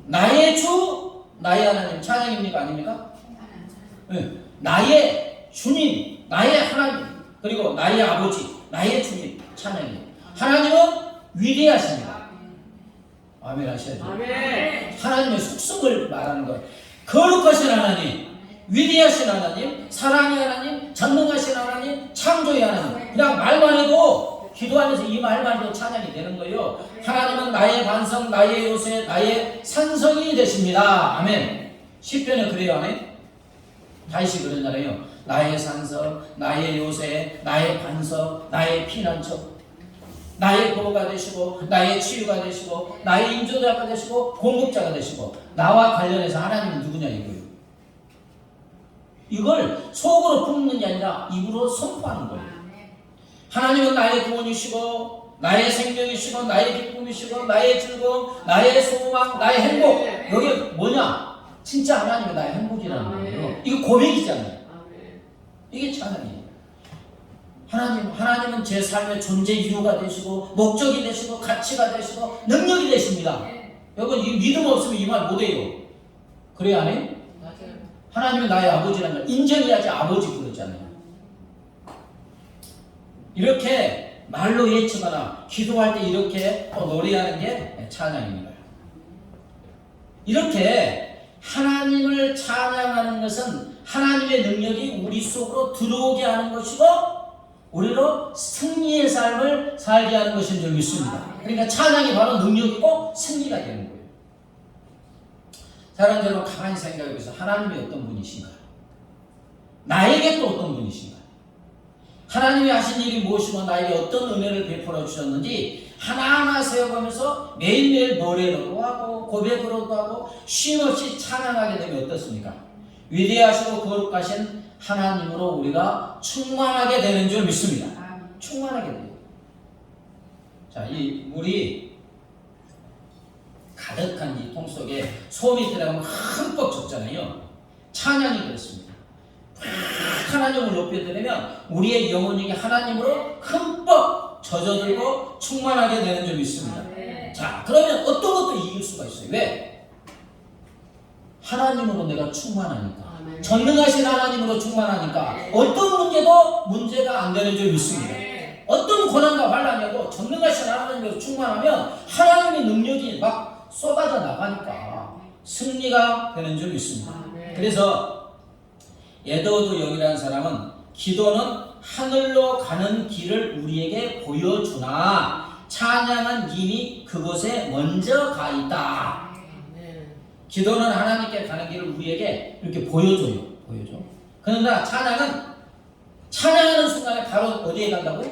나의 주, 나의 하나님 찬양입니까? 아닙니까? 네. 나의 주님, 나의 하나님, 그리고 나의 아버지, 나의 주님 찬양이에요. 하나님은 위대하십니다. 아멘 하셔야죠. 하나님의 속성을 말하는 거예요. 거룩하신 하나님, 위대하신 하나님, 사랑의 하나님, 전능하신 하나님, 창조의 하나님. 그냥 말만 해도 기도하면서 이 말만 해도 찬양이 되는 거예요. 하나님은 나의 반성, 나의 요새, 나의 산성이 되십니다. 아멘. 시편에 그래요. 아멘. 다윗이 그러잖아요. 나의 산성, 나의 요새, 나의 반석, 나의 피난처, 나의 보호가 되시고 나의 치유가 되시고 나의 인도자가 되시고 공급자가 되시고. 나와 관련해서 하나님은 누구냐 이거예요. 이걸 속으로 품는 게 아니라 입으로 선포하는 거예요. 하나님은 나의 구원이시고 나의 생명이시고 나의 기쁨이시고 나의 즐거움, 나의 소망, 나의 행복. 여기 뭐냐? 진짜 하나님은 나의 행복이라는 거예요. 이거 고백이잖아요. 이게 찬양이에요. 하나님은 제 삶의 존재 이유가 되시고 목적이 되시고 가치가 되시고 능력이 되십니다. 여러분 이 믿음 없으면 이 말 못해요. 그래야 안 해요? 하나님은 나의 아버지라는 걸 인정해야지 아버지 부르잖아요. 이렇게 말로 외치거나 기도할 때 이렇게 또 노래하는 게 찬양입니다. 이렇게 하나님을 찬양하는 것은 하나님의 능력이 우리 속으로 들어오게 하는 것이고 우리로 승리의 삶을 살게 하는 것인 줄 믿습니다. 그러니까 찬양이 바로 능력이고 승리가 되는 거예요. 사랑하는 여러분, 가만히 생각해 보세요. 하나님이 어떤 분이신가요? 나에게 또 어떤 분이신가요? 하나님이 하신 일이 무엇이고 나에게 어떤 은혜를 베풀어 주셨는지 하나하나 세어가면서 매일매일 노래로도 하고 고백으로도 하고 쉼없이 찬양하게 되면 어떻습니까? 위대하시고 거룩하신 하나님으로 우리가 충만하게 되는 줄 믿습니다. 충만하게 돼요. 자, 이 물이 가득한 이 통 속에 솜이 들어가면 흠뻑 젖잖아요. 찬양이 그렇습니다. 하나님을 높여드리면 우리의 영혼이 하나님으로 흠뻑 젖어들고 충만하게 되는 줄 믿습니다. 자, 그러면 어떤 것도 이길 수가 있어요. 왜? 하나님으로 내가 충만하니까. 전능하신 하나님으로 충만하니까 어떤 문제도 문제가 안 되는 줄 믿습니다. 어떤 고난과 환난이어도 전능하신 하나님으로 충만하면 하나님의 능력이 막 쏟아져 나가니까 승리가 되는 줄 믿습니다. 그래서 에드워드 영이라는 사람은 기도는 하늘로 가는 길을 우리에게 보여주나 찬양은 이미 그곳에 먼저 가 있다. 기도는 하나님께 가는 길을 우리에게 이렇게 보여줘요. 그러나 찬양하는 순간에 바로 어디에 간다고?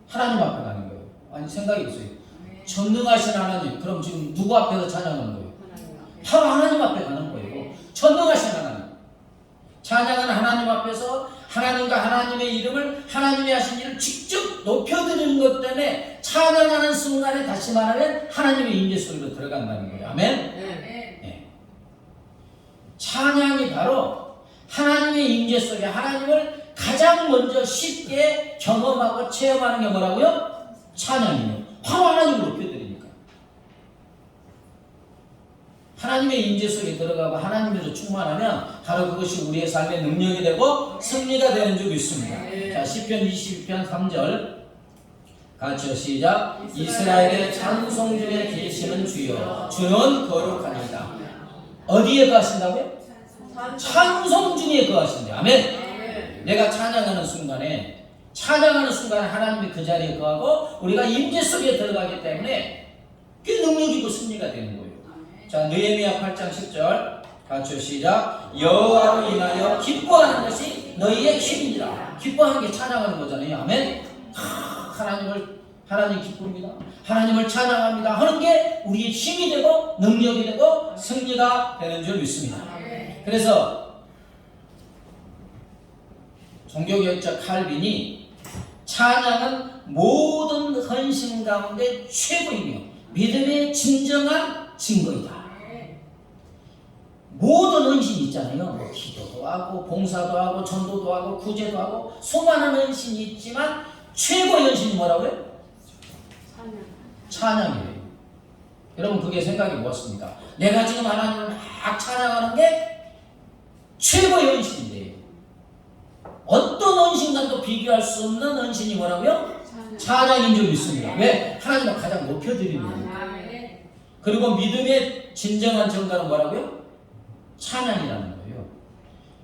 하나님 앞에 가는 거예요. 아니 생각해 보세요. 전능하신 하나님, 그럼 지금 누구 앞에서 찬양하는 거예요? 바로 하나님 앞에 가는 거예요. 전능하신 하나님. 찬양은 하나님 앞에서 하나님과 하나님의 이름을 하나님이 하신 일을 직접 높여드리는 것 때문에 찬양하는 순간에 다시 말하면 하나님의 임재 속으로 들어간다는 거예요. 아멘? 네. 찬양이 바로 하나님의 임재 속에 하나님을 가장 먼저 쉽게 경험하고 체험하는 게 뭐라고요? 찬양이에요. 바로 하나님을 높여드리니까. 하나님의 임재 속에 들어가고 하나님에서 충만하면 바로 그것이 우리의 삶의 능력이 되고 승리가 되는 줄 믿습니다. 자, 시편 22편 3절 같이요. 시작. 이스라엘의 찬송 중에 계시는 주여 주는 거룩하니이다. 어디에 거하신다고요? 찬송 중에 거하신대요. 아멘. 내가 찬양하는 순간에 하나님이 그 자리에 거하고 우리가 임재 속에 들어가기 때문에 그게 능력이고 승리가 되는 거예요. 자, 느헤미야 8장 10절 같이 시작. 여호와로 인하여 기뻐하는 것이 너희의 힘이니라. 기뻐하는 게 찬양하는 거잖아요. 아멘. 하나님 기쁩니다. 하나님을 찬양합니다 하는 게 우리의 힘이 되고 능력이 되고 승리가 되는 줄 믿습니다. 그래서 종교개혁자 칼빈이 찬양은 모든 헌신 가운데 최고이며 믿음의 진정한 증거이다. 모든 헌신이 있잖아요. 뭐 기도도 하고 봉사도 하고 전도도 하고 구제도 하고 수많은 헌신이 있지만 최고의 헌신이 뭐라고요? 찬양이에요. 여러분 그게 생각이 무엇입니까? 내가 지금 하나님을 막 찬양하는 게 최고의 헌신인데요. 어떤 헌신과도 비교할 수 없는 헌신이 뭐라고요? 찬양인 줄 믿습니다. 왜? 하나님을 가장 높여드리는 거예요. 그리고 믿음의 진정한 증거는 뭐라고요? 찬양이라는 거예요.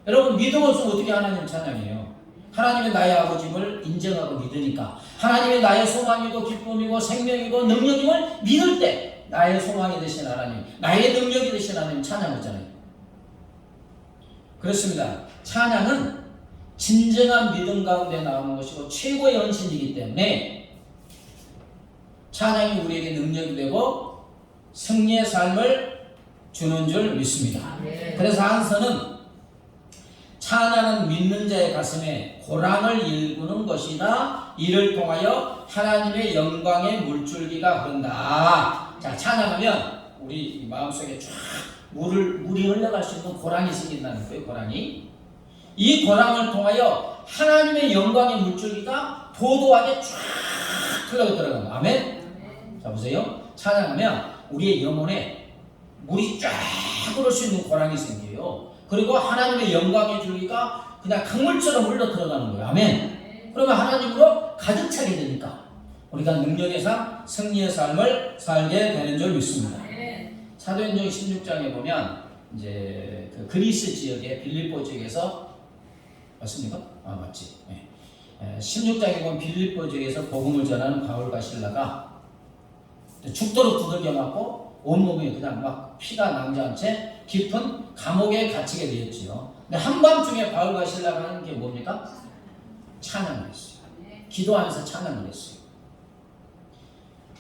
여러분 믿음 없으면 어떻게 하나님 찬양해요? 하나님의 나의 아버지임을 인정하고 믿으니까 하나님의 나의 소망이고 기쁨이고 생명이고 능력임을 믿을 때 나의 소망이 되신 하나님, 나의 능력이 되신 하나님 찬양하잖아요. 그렇습니다. 찬양은 진정한 믿음 가운데 나오는 것이고 최고의 헌신이기 때문에 찬양이 우리에게 능력이 되고 승리의 삶을 주는 줄 믿습니다. 그래서 한서는 찬양은 믿는 자의 가슴에 고랑을 일구는 것이다. 이를 통하여 하나님의 영광의 물줄기가 흐른다. 자, 찬양하면 우리 마음속에 쫙 물이 흘러갈 수 있는 고랑이 생긴다는 거예요. 고랑이. 이 고랑을 통하여 하나님의 영광의 물줄기가 도도하게 쫙 흘러 들어간다. 아멘. 자, 보세요. 찬양하면 우리의 영혼에 물이 쫙 흐를 수 있는 고랑이 생겨요. 그리고 하나님의 영광의 줄기가 그냥 강물처럼 흘러 들어가는 거예요. 아멘. 그러면 하나님으로 가득 차게 되니까 우리가 능력의 삶, 승리의 삶을 살게 되는 줄 믿습니다. 사도행전 16장에 보면 이제 그 그리스 지역의 빌립보 지역에서 맞습니까? 아, 맞지. 네. 16장에 보면 빌립보 지역에서 복음을 전하는 바울과 실라가 죽도록 두들겨 맞고 온몸에 그냥 막 피가 낭자한 채 깊은 감옥에 갇히게 되었지요. 근데 한밤중에 바울과 실라가 하는 게 뭡니까? 찬양을 했어요. 기도하면서 찬양을 했어요.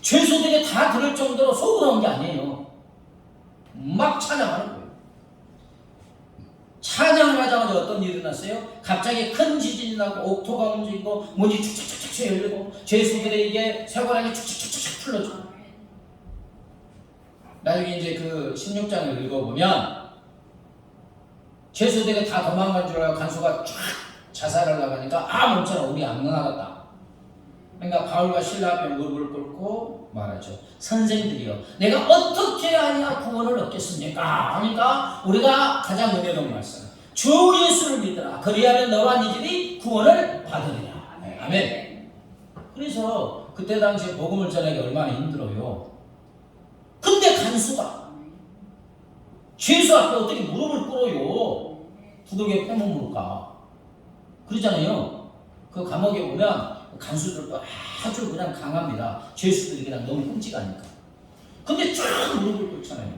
죄수들이 다 들을 정도로 속으로 온 게 아니에요. 막 찬양하는 거예요. 찬양을 하자마자 어떤 일이 났어요? 갑자기 큰 지진이 나고 옥토가 움직이고 문이 축축축축 열리고 죄수들에게 쇠고랑이 축축축축 풀려져. 나중에 이제 그 16장을 읽어보면 죄수들이 다 도망간 줄 알고 간수가 쫙 자살하려고 하니까 멈춰라, 우리 안 나가겠다. 그러니까 바울과 실라 앞에 무릎을 꿇고 말하죠. 선생들이여, 내가 어떻게 해야 구원을 얻겠습니까? 하니까 우리가 가장 은혜로운 말씀, 주 예수를 믿으라. 그리하면 너와 네 집이 구원을 받으리라. 아멘. 그래서 그때 당시에 복음을 전하기 얼마나 힘들어요. 근데 간수가 죄수 앞에 어떻게 무릎을 꿇어요? 두들겨 패면 모를까? 그러잖아요. 그 감옥에 보면 간수들도 아주 그냥 강합니다. 죄수들이 그냥 너무 끔찍하니까. 근데 쫙 무릎을 꿇잖아요.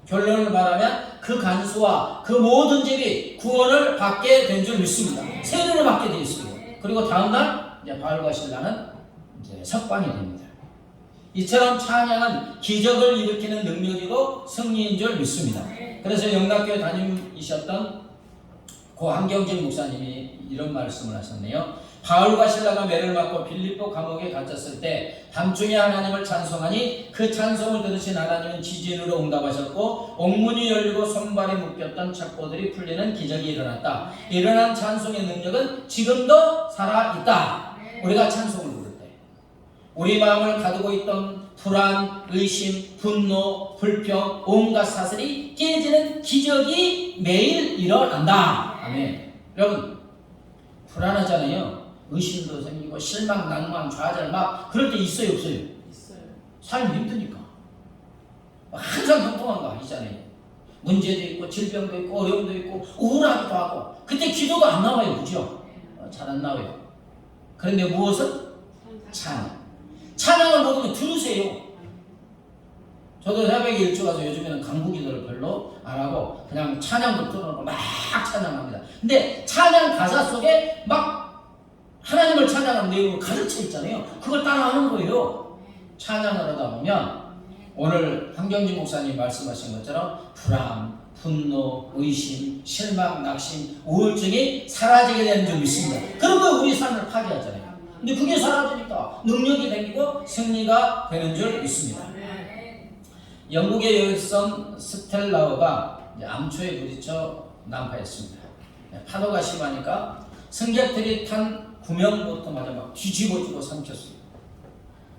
결론을 말하면 그 간수와 그 모든 집이 구원을 받게 된 줄 믿습니다. 세례를 받게 되어 있어요. 그리고 다음날 이제 바울과 실라는 이제 석방이 됩니다. 이처럼 찬양은 기적을 일으키는 능력이고 승리인 줄 믿습니다. 그래서 영락교회 담임이셨던 고 한경진 목사님이 이런 말씀을 하셨네요. 바울과 실라가 매를 맞고 빌립보 감옥에 갇혔을 때 밤중에 하나님을 찬송하니 그 찬송을 들으신 하나님은 지진으로 응답하셨고 옥문이 열리고 손발에 묶였던 착고들이 풀리는 기적이 일어났다. 일어난 찬송의 능력은 지금도 살아있다. 우리가 찬송을 부를 때 우리 마음을 가두고 있던 불안, 의심, 분노, 불평, 온갖 사슬이 깨지는 기적이 매일 일어난다. 아멘. 여러분 불안하잖아요. 의심도 생기고 실망, 낭만, 좌절 막 그럴 때 있어요, 없어요? 있어요. 삶이 힘드니까 항상 형통한 거 아니잖아요. 문제도 있고 질병도 있고 어려움도 있고 우울하기도 하고 그때 기도도 안 나와요, 그죠? 잘 안 나와요. 그런데 무엇은? 찬양. 찬양을 먹으면 들으세요. 저도 새벽에 일찍 와서 요즘에는 간구 기도를 별로 안 하고 그냥 찬양도 틀어놓고 막 찬양합니다. 근데 찬양 가사 속에 막 하나님을 찬양하는 내용을 가르쳐 있잖아요. 그걸 따라하는 거예요. 찬양을 하다 보면 오늘 황경진 목사님 말씀하신 것처럼 불안, 분노, 의심, 실망, 낙심, 우울증이 사라지게 되는 줄 믿습니다. 그런 거 우리 삶을 파괴하잖아요. 근데 그게 사라지니까 능력이 생기고 승리가 되는 줄 믿습니다. 영국의 여성 스텔라우가 암초에 부딪혀 난파했습니다. 파도가 심하니까 승객들이 탄 구명보트마저 막 뒤집어지고 삼켰어요.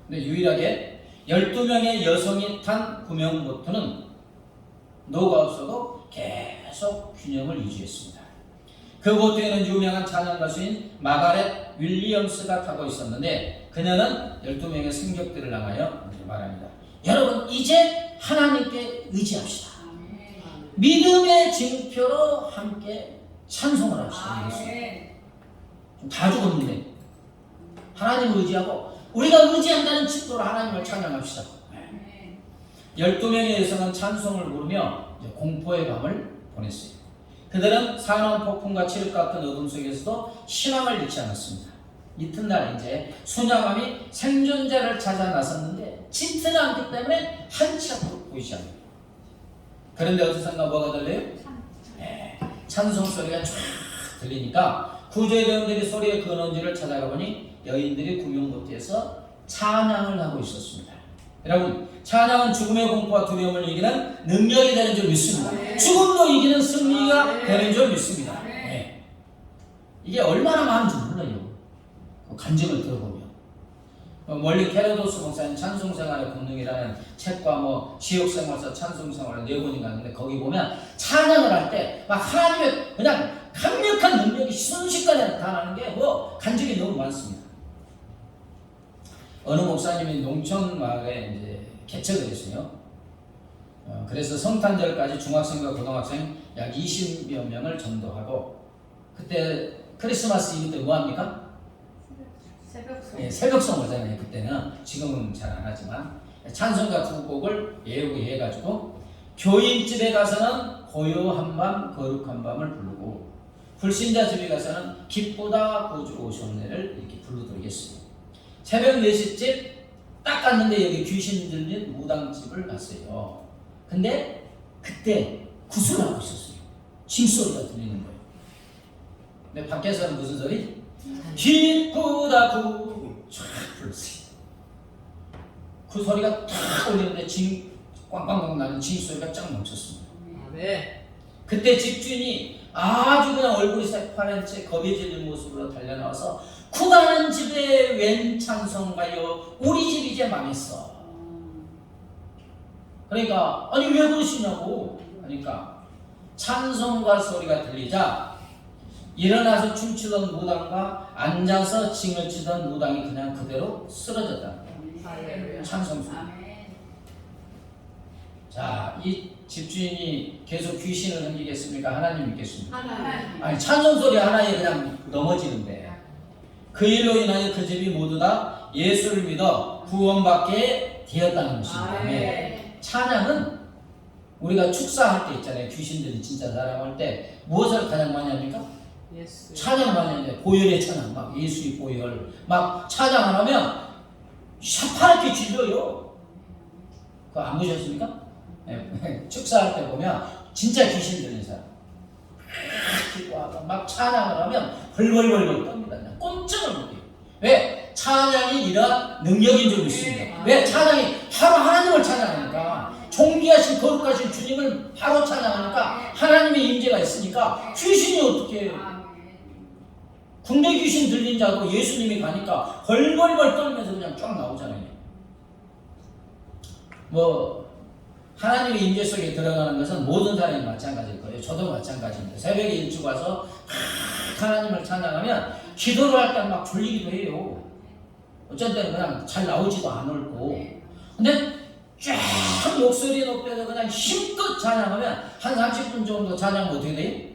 근데 유일하게 12명의 여성이 탄 구명보트는 노가 없어도 계속 균형을 유지했습니다. 그 보트에는 유명한 찬양 가수인 마가렛 윌리엄스가 타고 있었는데 그녀는 12명의 승객들을 향하여 말합니다. 여러분 이제 하나님께 의지합시다. 믿음의 증표로 함께 찬송을 합시다. 다 죽었는데 하나님을 의지하고 우리가 의지한다는 칭도로 하나님을 찬양합시다. 12명의 여성은 찬송을 부르며 공포의 밤을 보냈어요. 그들은 산원 폭풍과 칠흑 같은 어둠 속에서도 신앙을 잃지 않았습니다. 이튿날 이제 순양함이 생존자를 찾아 나섰는데 짙지 않기 때문에 한치 앞으로 보이지 않아요. 그런데 어디선가 뭐가 들려요? 찬송 소리가 쫙 들리니까 구조대원들이 소리의 근원지를 찾아가 보니 여인들이 구명보트에서 찬양을 하고 있었습니다. 여러분, 찬양은 죽음의 공포와 두려움을 이기는 능력이 되는 줄 믿습니다. 죽음도 이기는 승리가 되는 줄 믿습니다. 이게 얼마나 많은지 몰라요. 그 간증을 들어보면. 멀리 캐러도스 목사님 찬송생활의 본능이라는 책과 뭐 지역생활서 찬송생활을 4권인가 하는데 거기 보면 찬양을 할 때 막 하나님의 그냥 강력한 능력이 순식간에 나타나는 게 뭐 간증이 너무 많습니다. 어느 목사님이 농촌 마을에 이제 개척을 했어요. 그래서 성탄절까지 중학생과 고등학생 약 20여 명을 전도하고 그때 크리스마스 이브 때 뭐합니까? 새벽송 하잖아요. 그때는 지금은 잘 안 하지만 찬송가 2곡을 예우게 해가지고 교인집에 가서는 고요한 밤 거룩한 밤을 부르고 불신자 집에 가서는 기쁘다 구주로 오셨네를 이렇게 부르도록했어요. 새벽 4시쯤 딱 갔는데 여기 귀신 들린 무당집을 갔어요. 근데 그때 구슬을 하고 있었어요. 징소리가 들리는 거예요. 근데 밖에서는 무슨 소리? 기쁘다 구 쫙 불렀어요. 그 소리가 탁 올리는데 꽝꽝꽝 나는 징소리가 쫙 멈췄습니다. 그때 집주인이 아주 그냥 얼굴이 새파란 채 겁이 질린 모습으로 달려나와서 구가는 집에 웬 찬송가요? 우리 집 이제 망했어. 그러니까 아니 왜 그러시냐고 하니까 찬송가 소리가 들리자 일어나서 춤추던 무당과 앉아서 징을 치던 무당이 그냥 그대로 쓰러졌다. 찬송 소리. 자, 이 집주인이 계속 귀신을 섬기겠습니까? 하나님 믿겠습니까? 아니 찬송 소리 하나에 그냥 넘어지는데 그 일로 인하여 그 집이 모두 다 예수를 믿어 구원받게 되었다는 것입니다. 찬양은 우리가 축사할 때 있잖아요. 귀신들이 진짜 사랑할 때 무엇을 가장 많이 합니까? 찬양 많이 하는데 보혈의 찬양, 막 예수의 보혈, 막 찬양 안 하면 샤파랗게 질려요. 그거 안 보셨습니까? 축사할 때 보면 진짜 귀신 들린 사람 기도하고 막 찬양을 하면 벌벌벌벌 떱니다. 그냥 꼼짝을 못해요. 왜? 찬양이 이러한 능력인 줄 믿습니다. 왜? 찬양이 바로 하나님을 찬양하니까 존귀하신 거룩하신 주님을 바로 찬양하니까 하나님의 임재가 있으니까 귀신이 어떻게 해요? 군대 귀신 들린 자도 예수님이 가니까 벌벌벌 떨면서 그냥 쫙 나오잖아요. 뭐 하나님의 임재 속에 들어가는 것은 모든 사람이 마찬가지일 거예요. 저도 마찬가지입니다. 새벽에 일찍 와서 하나님을 찬양하면 기도를 할 때 막 졸리기도 해요. 어쩔 때는 그냥 잘 나오지도 않고. 근데 쫙 목소리 높여서 그냥 힘껏 찬양하면 한 30분 정도 찬양하면 어떻게 돼요?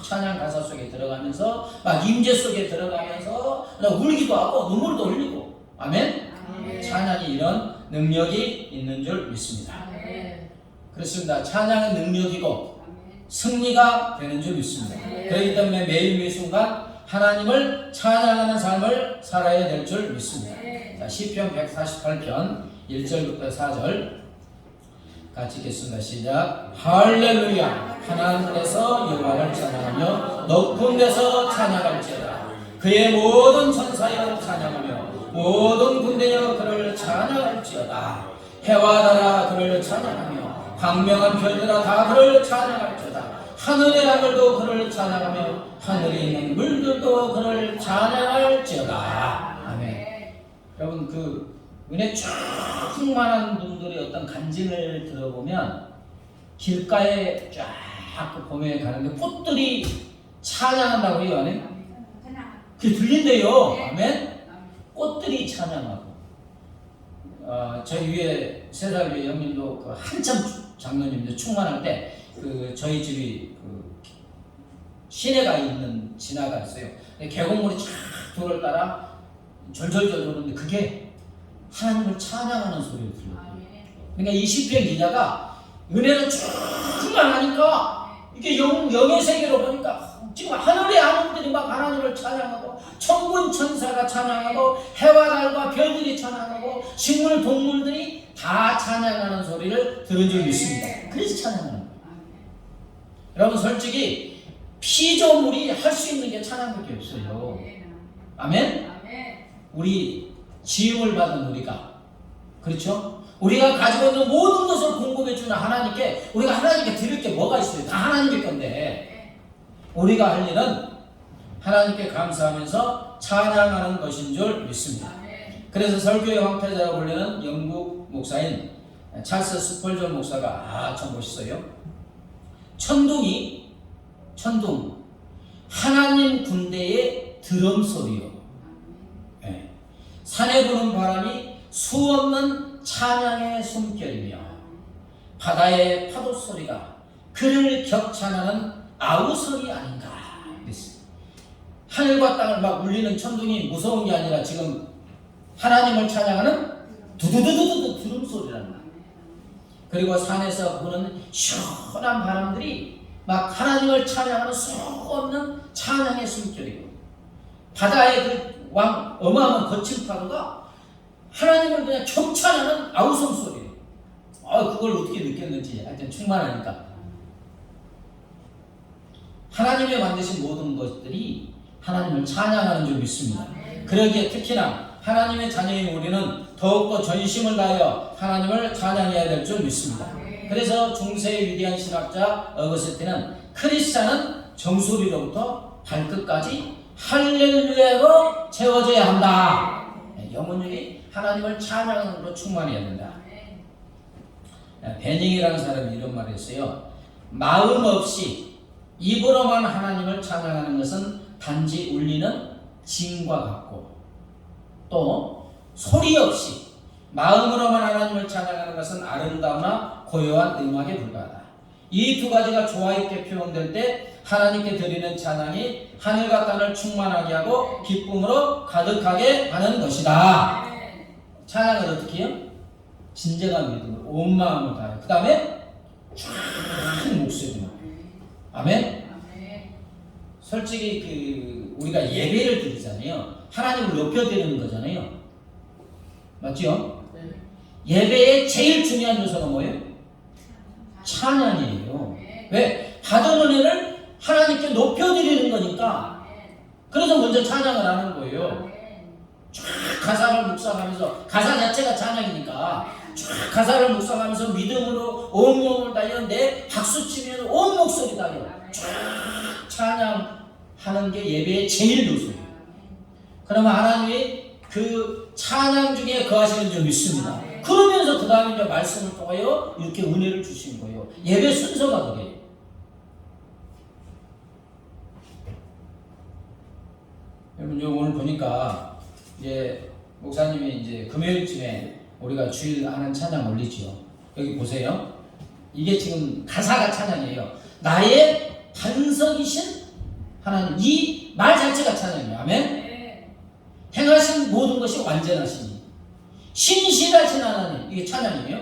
찬양 가사 속에 들어가면서 막 임재 속에 들어가면서 울기도 하고 눈물도 흘리고. 아멘? 찬양이 이런 능력이 있는 줄 믿습니다. 아멘. 그렇습니다. 찬양은 능력이고 승리가 되는 줄 믿습니다. 그렇기 때문에 매일 매 순간 하나님을 찬양하는 삶을 살아야 될 줄 믿습니다. 자, 시편 148편 1절부터 4절 같이 읽겠습니다. 시작. 할렐루야. 하나님께서 여호와를 찬양하며 높은 데서 찬양할지어다. 그의 모든 천사여 찬양하며 모든 군대여 그를 찬양할지어다. 해와 달아 그를 찬양하며 광명한 별들아 다 그를 찬양할지어다. 하늘의 하늘도 그를 찬양하며 하늘에 있는 물들도 그를 찬양할지어다. 아멘. 여러분 그 은혜 충만한 분들의 어떤 간증을 들어보면 길가에 쫙 그 봄에 가는데 꽃들이 찬양한다고 해요. 아멘. 그게 들린대요. 아멘. 꽃들이 찬양하고 저희 위에 3살 위에 형님도 그 한참 장로님도 충만할 때 그 저희 집이 그 시내가 있는 진화가 있어요. 계곡물이 쫙 돌을 따라 절절절 도는데 그게 하나님을 찬양하는 소리를 들려요. 그러니까 이 시편 기자가 은혜는 충만하니까 이게 영의 세계로 보니까 지금 하늘의 하늘들이 막 하나님을 찬양하고 천군 천사가 찬양하고 해와 달과 별들이 찬양하고 식물 동물들이 다 찬양하는 소리를 들은 적이 있습니다. 그래서 찬양하는 거예요. 여러분 솔직히 피조물이 할 수 있는 게 찬양밖에 없어요. 아멘? 우리 지음을 받은 우리가 그렇죠? 우리가 가지고 있는 모든 것을 공급해 주는 하나님께 우리가 하나님께 드릴 게 뭐가 있어요? 다 하나님의 건데 우리가 할 일은 하나님께 감사하면서 찬양하는 것인 줄 믿습니다. 그래서 설교의 황태자라고 불리는 영국 목사인 찰스 스펄전 목사가 참 멋있어요. 천둥 하나님 군대의 드럼 소리요. 네. 산에 부는 바람이 수없는 찬양의 숨결이며 바다의 파도 소리가 그를 격찬하는 아우성이 아닌가. 하늘과 땅을 막 울리는 천둥이 무서운 게 아니라 지금 하나님을 찬양하는 두두두두두 드럼 소리라는 거예요. 그리고 산에서 부는 시원한 바람들이 막 하나님을 찬양하는 수없는 찬양의 숨결이고 바다의 그 어마어마한 거친 파도가 하나님을 그냥 경찬하는 아우성 소리예요. 그걸 어떻게 느꼈는지 하여튼 충만하니까 하나님이 만드신 모든 것들이 하나님을 찬양하는 줄 믿습니다. 그러기에 특히나 하나님의 자녀인 우리는 더욱더 전심을 다하여 하나님을 찬양해야 될 줄 믿습니다. 그래서 중세의 위대한 신학자 어거스틴은 크리스찬은 정수리로부터 발끝까지 할렐루야로 채워져야 한다. 영혼이 하나님을 찬양으로 충만해야 된다. 베닝이라는 사람이 이런 말을 했어요. 마음 없이 입으로만 하나님을 찬양하는 것은 단지 울리는 징과 같고 또 소리 없이 마음으로만 하나님을 찬양하는 것은 아름다우나 고요한 음악에 불과하다. 이 두 가지가 조화 있게 표현될 때 하나님께 드리는 찬양이 하늘과 땅을 충만하게 하고 기쁨으로 가득하게 하는 것이다. 찬양을 어떻게 해요? 진정한 믿음으로 온 마음을 다해. 그 다음에 큰 목소리로. 아멘? 솔직히 우리가 예배를 드리잖아요. 하나님을 높여드리는 거잖아요. 맞죠? 예배의 제일 중요한 요소가 뭐예요? 찬양이에요. 왜? 받은 은혜를 하나님께 높여드리는 거니까. 그래서 먼저 찬양을 하는 거예요. 쫙 가사를 묵상하면서 가사 자체가 찬양이니까 쫙 가사를 묵상하면서 믿음으로 온 영혼을 다하여 내 박수치면 온 목소리 다하여 쫙 찬양하는 게 예배의 제일 요소예요. 그러면 하나님이 그 찬양 중에 거하시는 줄 믿습니다. 그러면서 그 다음에 이제 말씀을 통하여 이렇게 은혜를 주신 거예요. 예배 순서가 그래요. 여러분 오늘 보니까 이제 목사님이 이제 금요일쯤에 우리가 주일 하는 찬양 올리지요. 여기 보세요. 이게 지금 가사가 찬양이에요. 나의 반석이신 하나님, 이 말 자체가 찬양이에요. 아멘. 행하신 모든 것이 완전하시니 신실하신 하나님, 이게 찬양이에요.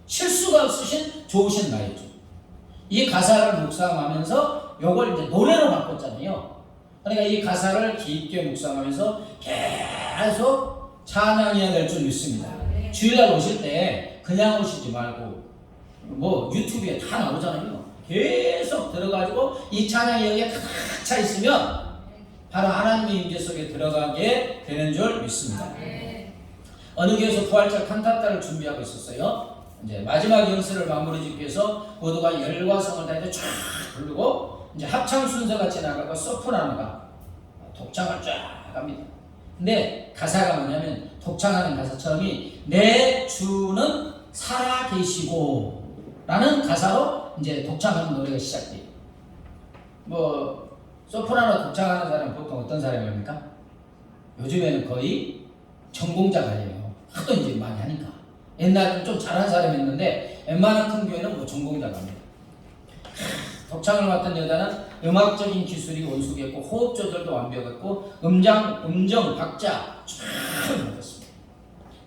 실수가 없으신 좋으신 나이죠. 이 가사를 묵상하면서 요걸 이제 노래로 바꿨잖아요. 그러니까 이 가사를 깊게 묵상하면서 계속 찬양해야 될 줄 믿습니다. 주일날 오실 때 그냥 오시지 말고 뭐 유튜브에 다 나오잖아요. 계속 들어가지고 이 찬양이 여기에 가득 차 있으면 바로 하나님의 임재 속에 들어가게 되는 줄 믿습니다. 어느 교회에서 부활절 칸타타를 준비하고 있었어요. 이제 마지막 연습을 마무리 짓기 위해서 모두가 열과 성을 다해서 쫙 부르고 이제 합창 순서가 지나가고 소프라노가 독창을 쫙 합니다. 근데 가사가 뭐냐면 독창하는 가사처럼이 내 주는 살아 계시고 라는 가사로 이제 독창하는 노래가 시작돼요. 뭐 소프라노 독창하는 사람은 보통 어떤 사람입니까? 요즘에는 거의 전공자가예요. 하도 이제 많이 하니까. 옛날에는 좀 잘하는 사람이 있는데 웬만한 큰 교회는 뭐 전공자갑니다. 독창을 맡은 여자는 음악적인 기술이 원숙했고 호흡 조절도 완벽했고 음정, 박자 쫙 맡았습니다.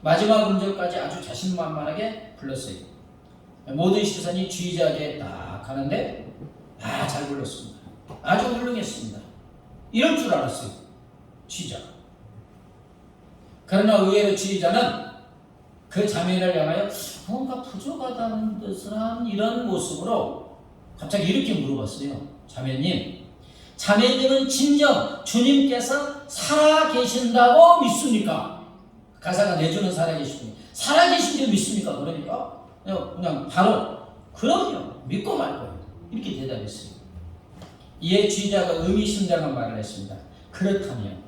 마지막 음절까지 아주 자신만만하게 불렀어요. 모든 시선이 지휘자에게 딱 가는데 잘 불렀습니다. 아주 훌륭했습니다. 이럴 줄 알았어요. 지휘자가. 그러나 의외로 지휘자는 그 자매를 향하여 뭔가 부족하다는 듯을 한 이런 모습으로 갑자기 이렇게 물어봤어요. 자매님은 진정 주님께서 살아계신다고 믿습니까? 가사가 내주는 살아계시니 살아계신 줄 믿습니까? 그러니까 그냥 바로 그럼요, 믿고 말 거예요. 이렇게 대답했어요. 이에 지휘자가 의미심장한 말을 했습니다. 그렇다면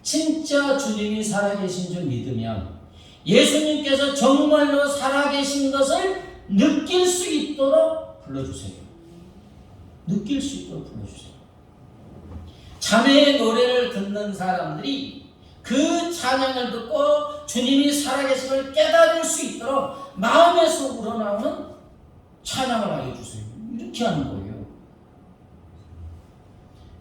진짜 주님이 살아계신 줄 믿으면 예수님께서 정말로 살아계신 것을 느낄 수 있도록 불러주세요. 느낄 수 있도록 불러주세요. 자매의 노래를 듣는 사람들이 그 찬양을 듣고 주님이 살아계심을 깨달을 수 있도록 마음에서 우러나오는 찬양을 하게 해주세요. 이렇게 하는 거예요.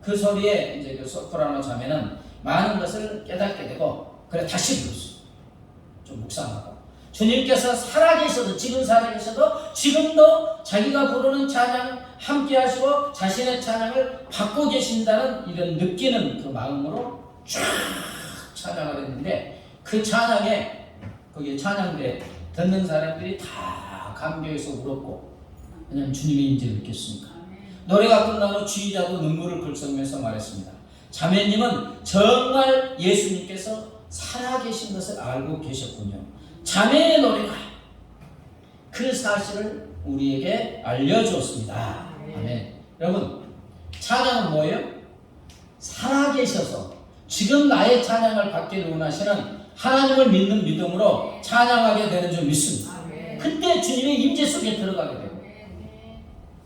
그 소리에 이제 그 소프라노 자매는 많은 것을 깨닫게 되고 그래 다시 불렀어요. 좀 묵상하고 주님께서 살아계셔도 지금 살아계셔도 지금도 자기가 부르는 찬양 함께 하시고 자신의 찬양을 받고 계신다는 이런 느끼는 그 마음으로 쫙 찬양을 했는데 그 찬양에 거기에 찬양대 듣는 사람들이 다 감격해서 울었고 왜냐하면 주님의 임재를 느꼈으니까. 노래가 끝난 후 지휘자도 눈물을 글썽이면서 말했습니다. 자매님은 정말 예수님께서 살아계신 것을 알고 계셨군요. 자매의 노래가 그 사실을 우리에게 알려주었습니다. 아멘. 여러분, 찬양은 뭐예요? 살아계셔서 지금 나의 찬양을 받기를 원하시는 하나님을 믿는 믿음으로 찬양하게 되는 줄 믿습니다. 그때 주님의 임재 속에 들어가게 되고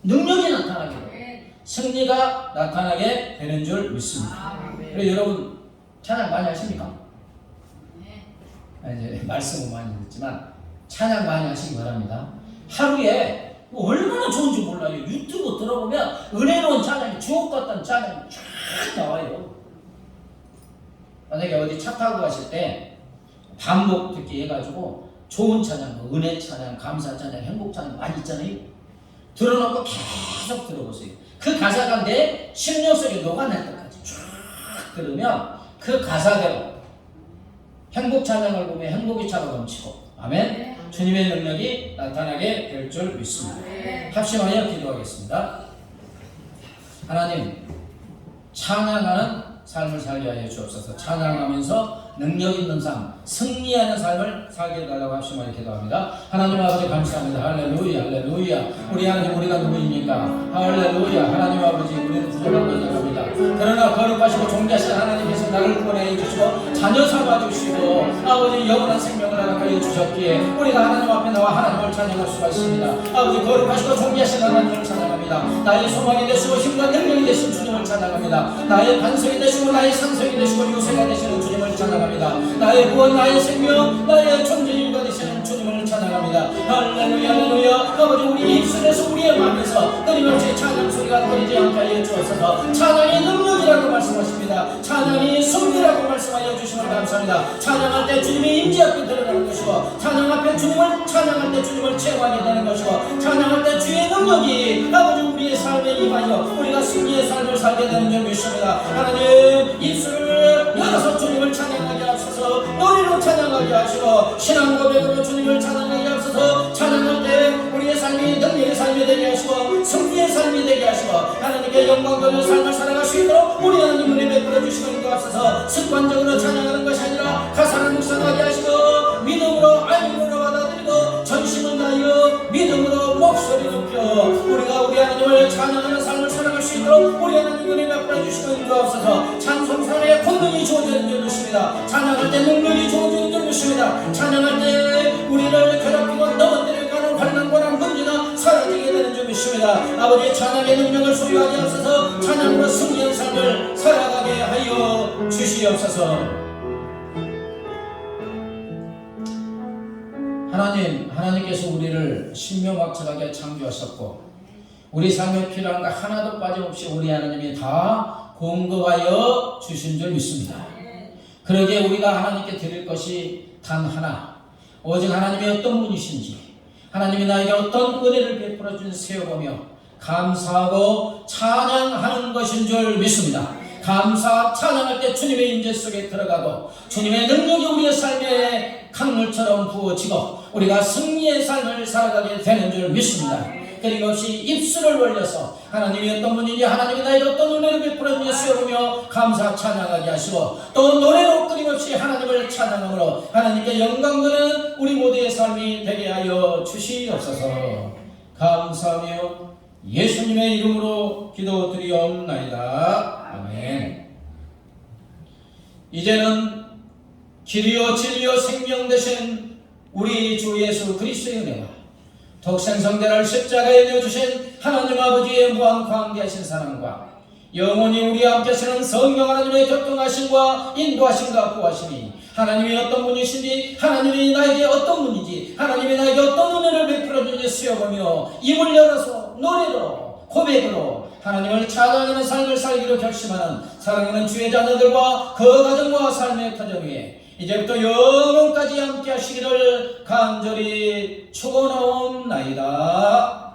능력이 나타나게 되고 승리가 나타나게 되는 줄 믿습니다. 그래서 여러분 찬양 많이 하십니까? 이제 말씀은 많이 듣지만 찬양 많이 하시기 바랍니다. 하루에 얼마나 좋은지 몰라요. 유튜브 들어보면 은혜로운 찬양이 주옥 같다는 찬양이 쫙 나와요. 만약에 어디 차 타고 가실 때 반복 듣기 해가지고 좋은 찬양, 은혜 찬양, 감사 찬양, 행복 찬양 많이 있잖아요. 들어놓고 계속 들어보세요. 그 가사가 내 심령 속에 녹아날 때까지 쫙 들으면 그 가사대로 행복 찬양을 보면 행복이 차가 넘치고 아멘. 주님의 능력이 나타나게 될 줄 믿습니다. 합심하여 기도하겠습니다. 하나님, 찬양하는 삶을 살게 하여 주옵소서. 찬양하면서 능력 있는 삶, 승리하는 삶을 살게 해달라고 합심하여 기도합니다. 하나님 아버지 감사합니다. 할렐루야, 할렐루야. 우리 하나님, 우리가 누구입니까? 할렐루야. 하나님 아버지, 우리는 부족하고 있습니다. 그러나 거룩하시고 존귀하신 하나님께서 나를 구원해 주시고 자녀 삼아 주시고 아버지 영원한 생명을 허락하여 주셨기에 우리가 하나님 앞에 나와 하나님을 찬양할 수가 있습니다. 아버지 거룩하시고 존귀하신 하나님을 찬양합니다. 나의 소망이 되시고 힘과 능력이 되신 주님을 찬양합니다. 나의 반석이 되시고 나의 산석이 되시고 요새가 되시는 주님을 찬양합니다. 나의 구원, 나의 생명, 나의 존재 이유가 되시는 주님을 찬양합니다. 할렐루야, 할렐루야. 아버지, 우리 입술에서 우리의 마음에서 끊임없이 찬양 소리 소리가 끊이지 않게 하여 주옵소서. 찬양이 능력이라고 말씀하십니다. 찬양이 승리라고 말씀하여 주시면 감사합니다. 찬양할 때 주님이 임재 앞에 들어가는 것이고, 찬양 앞에 주님을 찬양할 때 주님을 체험하게 되는 것이고, 찬양할 때 주의 능력이 아버지 우리의 삶에 임하여 우리가 승리의 삶을 살게 되는 줄 믿습니다. 하나님, 입술을 열어서 주님을 찬양하게 하소서. 노래로 찬양하게 하시고 신앙 고백으로 주님을 찬양하게 하소서. 찬양할 때 우리의 삶이 능력의 삶이 되게 하시고 승리의 삶이 되게 하시고 하나님께 영광 돌리는 삶을 살아갈 수 있도록 우리 하나님 은혜 베풀어 주시고 인도하소서. 습관적으로 찬양하는 것이 아니라 가사를 묵상하게 하시고 믿음으로 알림으로 받아들이고 전심을 다하여 믿음으로 목소리 높여 우리가 우리 하나님을 찬양하는 삶을 살아갈 수 있도록 우리 하나님 은혜 베풀어 주시고 인도하소서. 찬송사의 권능이 주어지는 줄 믿습니다. 찬양할 때 능력이 주어지는 줄 믿습니다. 찬양할 때 우리를 괴롭히고 넘어뜨려가는 환난과 문제가 사라지게 되는 줄 믿습니다. 아버지 찬양의 능력을 소유하게 하소서. 찬양으로 승리한 삶을 살아가게 하여 주시옵소서. 하나님께서 우리를 신명확철하게 창조하셨고 우리 삶에 필요한 거 하나도 빠짐없이 우리 하나님이 다 공급하여 주신 줄 믿습니다. 그러기에 우리가 하나님께 드릴 것이 단 하나, 오직 하나님이 어떤 분이신지, 하나님이 나에게 어떤 은혜를 베풀어 준 세어보며 감사하고 찬양하는 것인 줄 믿습니다. 감사 찬양할 때 주님의 임재 속에 들어가고 주님의 능력이 우리의 삶에 강물처럼 부어지고 우리가 승리의 삶을 살아가게 되는 줄 믿습니다. 끊임없이 입술을 벌려서 하나님이 어떤 분인지 하나님이 나에게 어떤 은혜를 베풀어 주며 수여보며 감사 찬양하게 하시고 또 노래로 끊임없이 하나님을 찬양함으로 하나님께 영광 드리는 우리 모두의 삶이 되게 하여 주시옵소서. 감사하며 예수님의 이름으로 기도드리옵나이다. 아멘. 이제는 길이요 진리요 생명 되신 우리 주 예수 그리스도의 은혜와 독생성대를 십자가에 내어주신 하나님 아버지의 무한 광대하신 사랑과 영원히 우리와 함께 하시는 성령 하나님의 교통하심과 인도하심과 구하심이 하나님이 어떤 분이신지 하나님이 나에게 어떤 분인지 하나님이 나에게 어떤 은혜를 베풀어 주는지 수여보며 입을 열어서 노래로 고백으로 하나님을 찬양하는 삶을 살기로 결심하는 사랑하는 주의 자녀들과 그 가정과 삶의 터전 위에 이제부터 영원까지 함께 하시기를 간절히 축원하옵나이다.